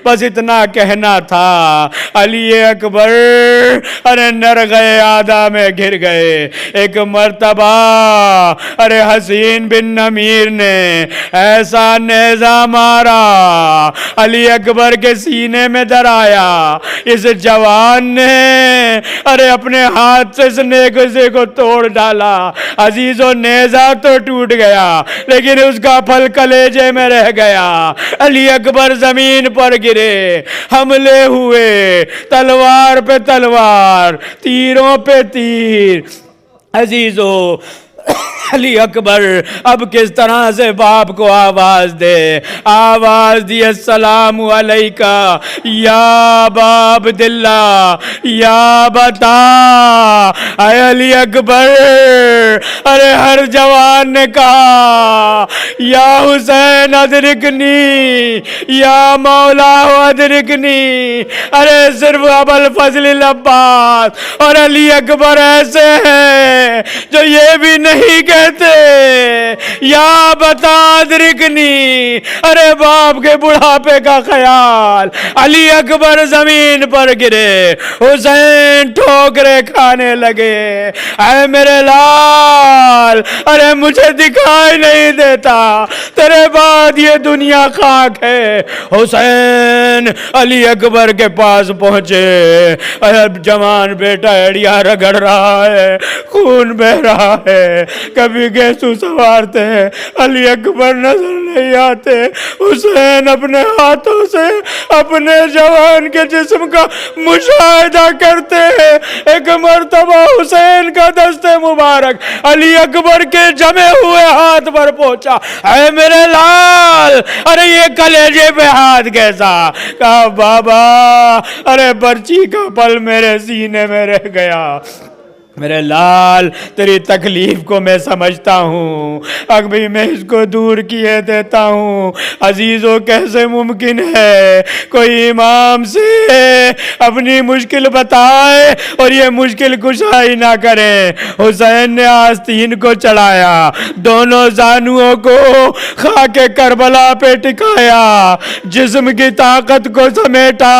بس اتنا کہنا تھا. علی اکبر ارے نر گئے آدھا میں گر گئے. ایک مرتبہ ارے حسین بن نمیر نے ایسا نیزہ مارا, علی اکبر کے سینے میں درایا. اس جوان نے ارے اپنے ہاتھ سے اس نیزے کو توڑ ڈالا۔ عزیزو نیزہ تو ٹوٹ گیا لیکن اس کا پھل کلیجے میں رہ گیا۔ علی اکبر زمین پر گرے، حملے ہوئے، تلوار پہ تلوار، تیروں پہ تیر۔ عزیزو علی اکبر اب کس طرح سے باپ کو آواز دے؟ آواز دی السلام علیکہ یا ابا عبداللہ، یا بتا۔ اے علی اکبر، ارے ہر جوان نے کہا یا حسین ادرکنی، یا مولا ادرکنی۔ ارے صرف ابو الفضل العباس اور علی اکبر ایسے ہیں جو یہ بھی نہیں کہتے یا بتا ادرکنی۔ ارے باپ کے بڑھاپے کا خیال۔ علی اکبر زمین پر گرے، حسین ٹھوکرے کھانے لگے۔ اے میرے لال، ارے مجھے دکھائی نہیں دیتا، تیرے بعد یہ دنیا خاک ہے۔ حسین علی اکبر کے پاس پہنچے۔ اب جوان بیٹا ایڑیاں رگڑ رہا ہے، خون بہ رہا ہے۔ کبھی گیسو سوارتے ہیں، علی اکبر نظر نہیں آتے۔ حسین اپنے ہاتھوں سے اپنے جوان کے جسم کا مشاہدہ کرتے ہیں۔ ایک مرتبہ حسین کا دست مبارک علی اکبر کے جمے ہوئے ہاتھ پر پہنچا۔ اے میرے لال، ارے یہ کلیجے پہ ہاتھ کیسا؟ کہا بابا، ارے برچی کا پل میرے سینے میں رہ گیا۔ میرے لال، تیری تکلیف کو میں سمجھتا ہوں، ابھی میں اس کو دور کیے دیتا ہوں۔ عزیزو کیسے ممکن ہے کوئی امام سے اپنی مشکل بتائے اور یہ مشکل کشائی نہ کرے؟ حسین نے آستین کو چڑھایا، دونوں زانوؤں کو خاک کربلا پہ ٹکایا، جسم کی طاقت کو سمیٹا۔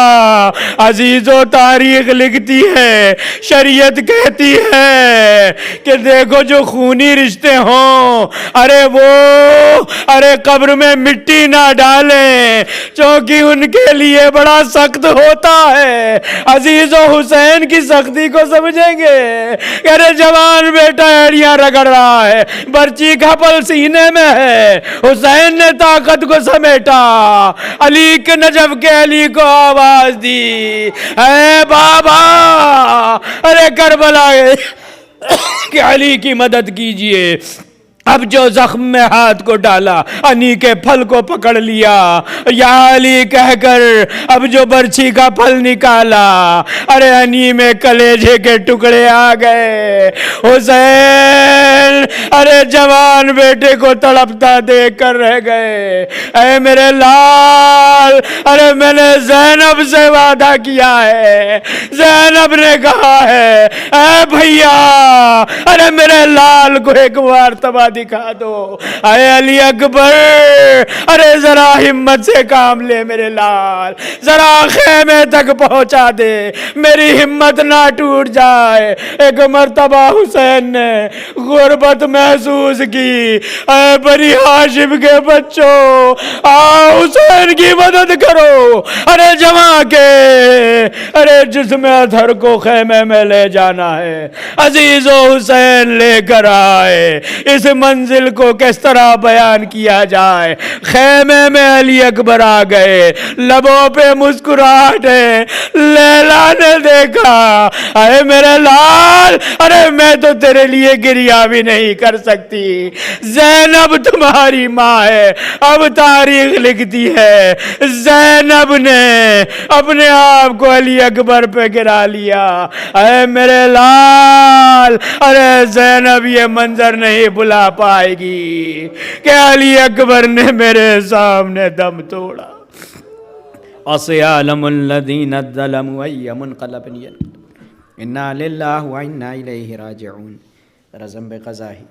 عزیزو تاریخ لکھتی ہے، شریعت کہتی ہے کہ دیکھو جو خونی رشتے ہوں، ارے قبر میں مٹی نہ ڈالیں، چونکہ ان کے لیے بڑا سخت ہوتا ہے۔ عزیزو حسین کی سختی کو سمجھیں گے؟ ارے جوان بیٹا ایڑیاں رگڑ رہا ہے، برچی کا پل سینے میں ہے۔ حسین نے طاقت کو سمیٹا، علی کے نجف کے علی کو آواز دی، اے بابا، ارے کربلا کہ علی کی مدد کیجئے۔ اب جو زخم میں ہاتھ کو ڈالا، انی کے پھل کو پکڑ لیا، یا علی کہہ کر اب جو برچھی کا پھل نکالا، ارے انی میں کلیجے کے ٹکڑے آ گئے۔ حسین ارے جوان بیٹے کو تڑپتا دیکھ کر رہ گئے۔ اے میرے لال، ارے میں نے زینب سے وعدہ کیا ہے، زینب نے کہا ہے اے بھیا، ارے میرے لال کو ایک مرتبہ دکھا دو۔ اے علی اکبر، ارے ذرا ہمت سے کام لے میرے لال، ذرا خیمے تک پہنچا دے، میری ہمت نہ ٹوٹ جائے۔ ایک مرتبہ حسین نے غربت محسوس کی۔ اے بنی ہاشم کے بچوں، آؤ حسین کی مدد کرو، ارے جمع کے، ارے جسم اطہر کو خیمے میں لے جانا ہے۔ عزیز و حسین لے کر آئے۔ اس منزل کو کس طرح بیان کیا جائے؟ خیمے میں علی اکبر آ گئے، لبوں پہ مسکراہٹ ہے۔ لیلا نے دیکھا، اے میرے لال، ارے میں تو تیرے لیے گریہ بھی نہیں کر سکتی، زینب تمہاری ماں ہے۔ اب تاریخ لکھتی ہے زینب نے اپنے آپ کو علی اکبر پہ گرا لیا۔ اے میرے لال، ارے زینب یہ منظر نہیں بھلا پائے گی کہ علی اکبر نے میرے سامنے دم توڑا۔ اَسَيَعْلَمُ الَّذِينَ ظَلَمُوا أَيَّ مُنْقَلَبٍ يَنقَلِبُونَ اِنَّا لِلَّهِ وَإِنَّا إِلَيْهِ رَاجِعُونَ۔ ذرا ذنب قضا ہی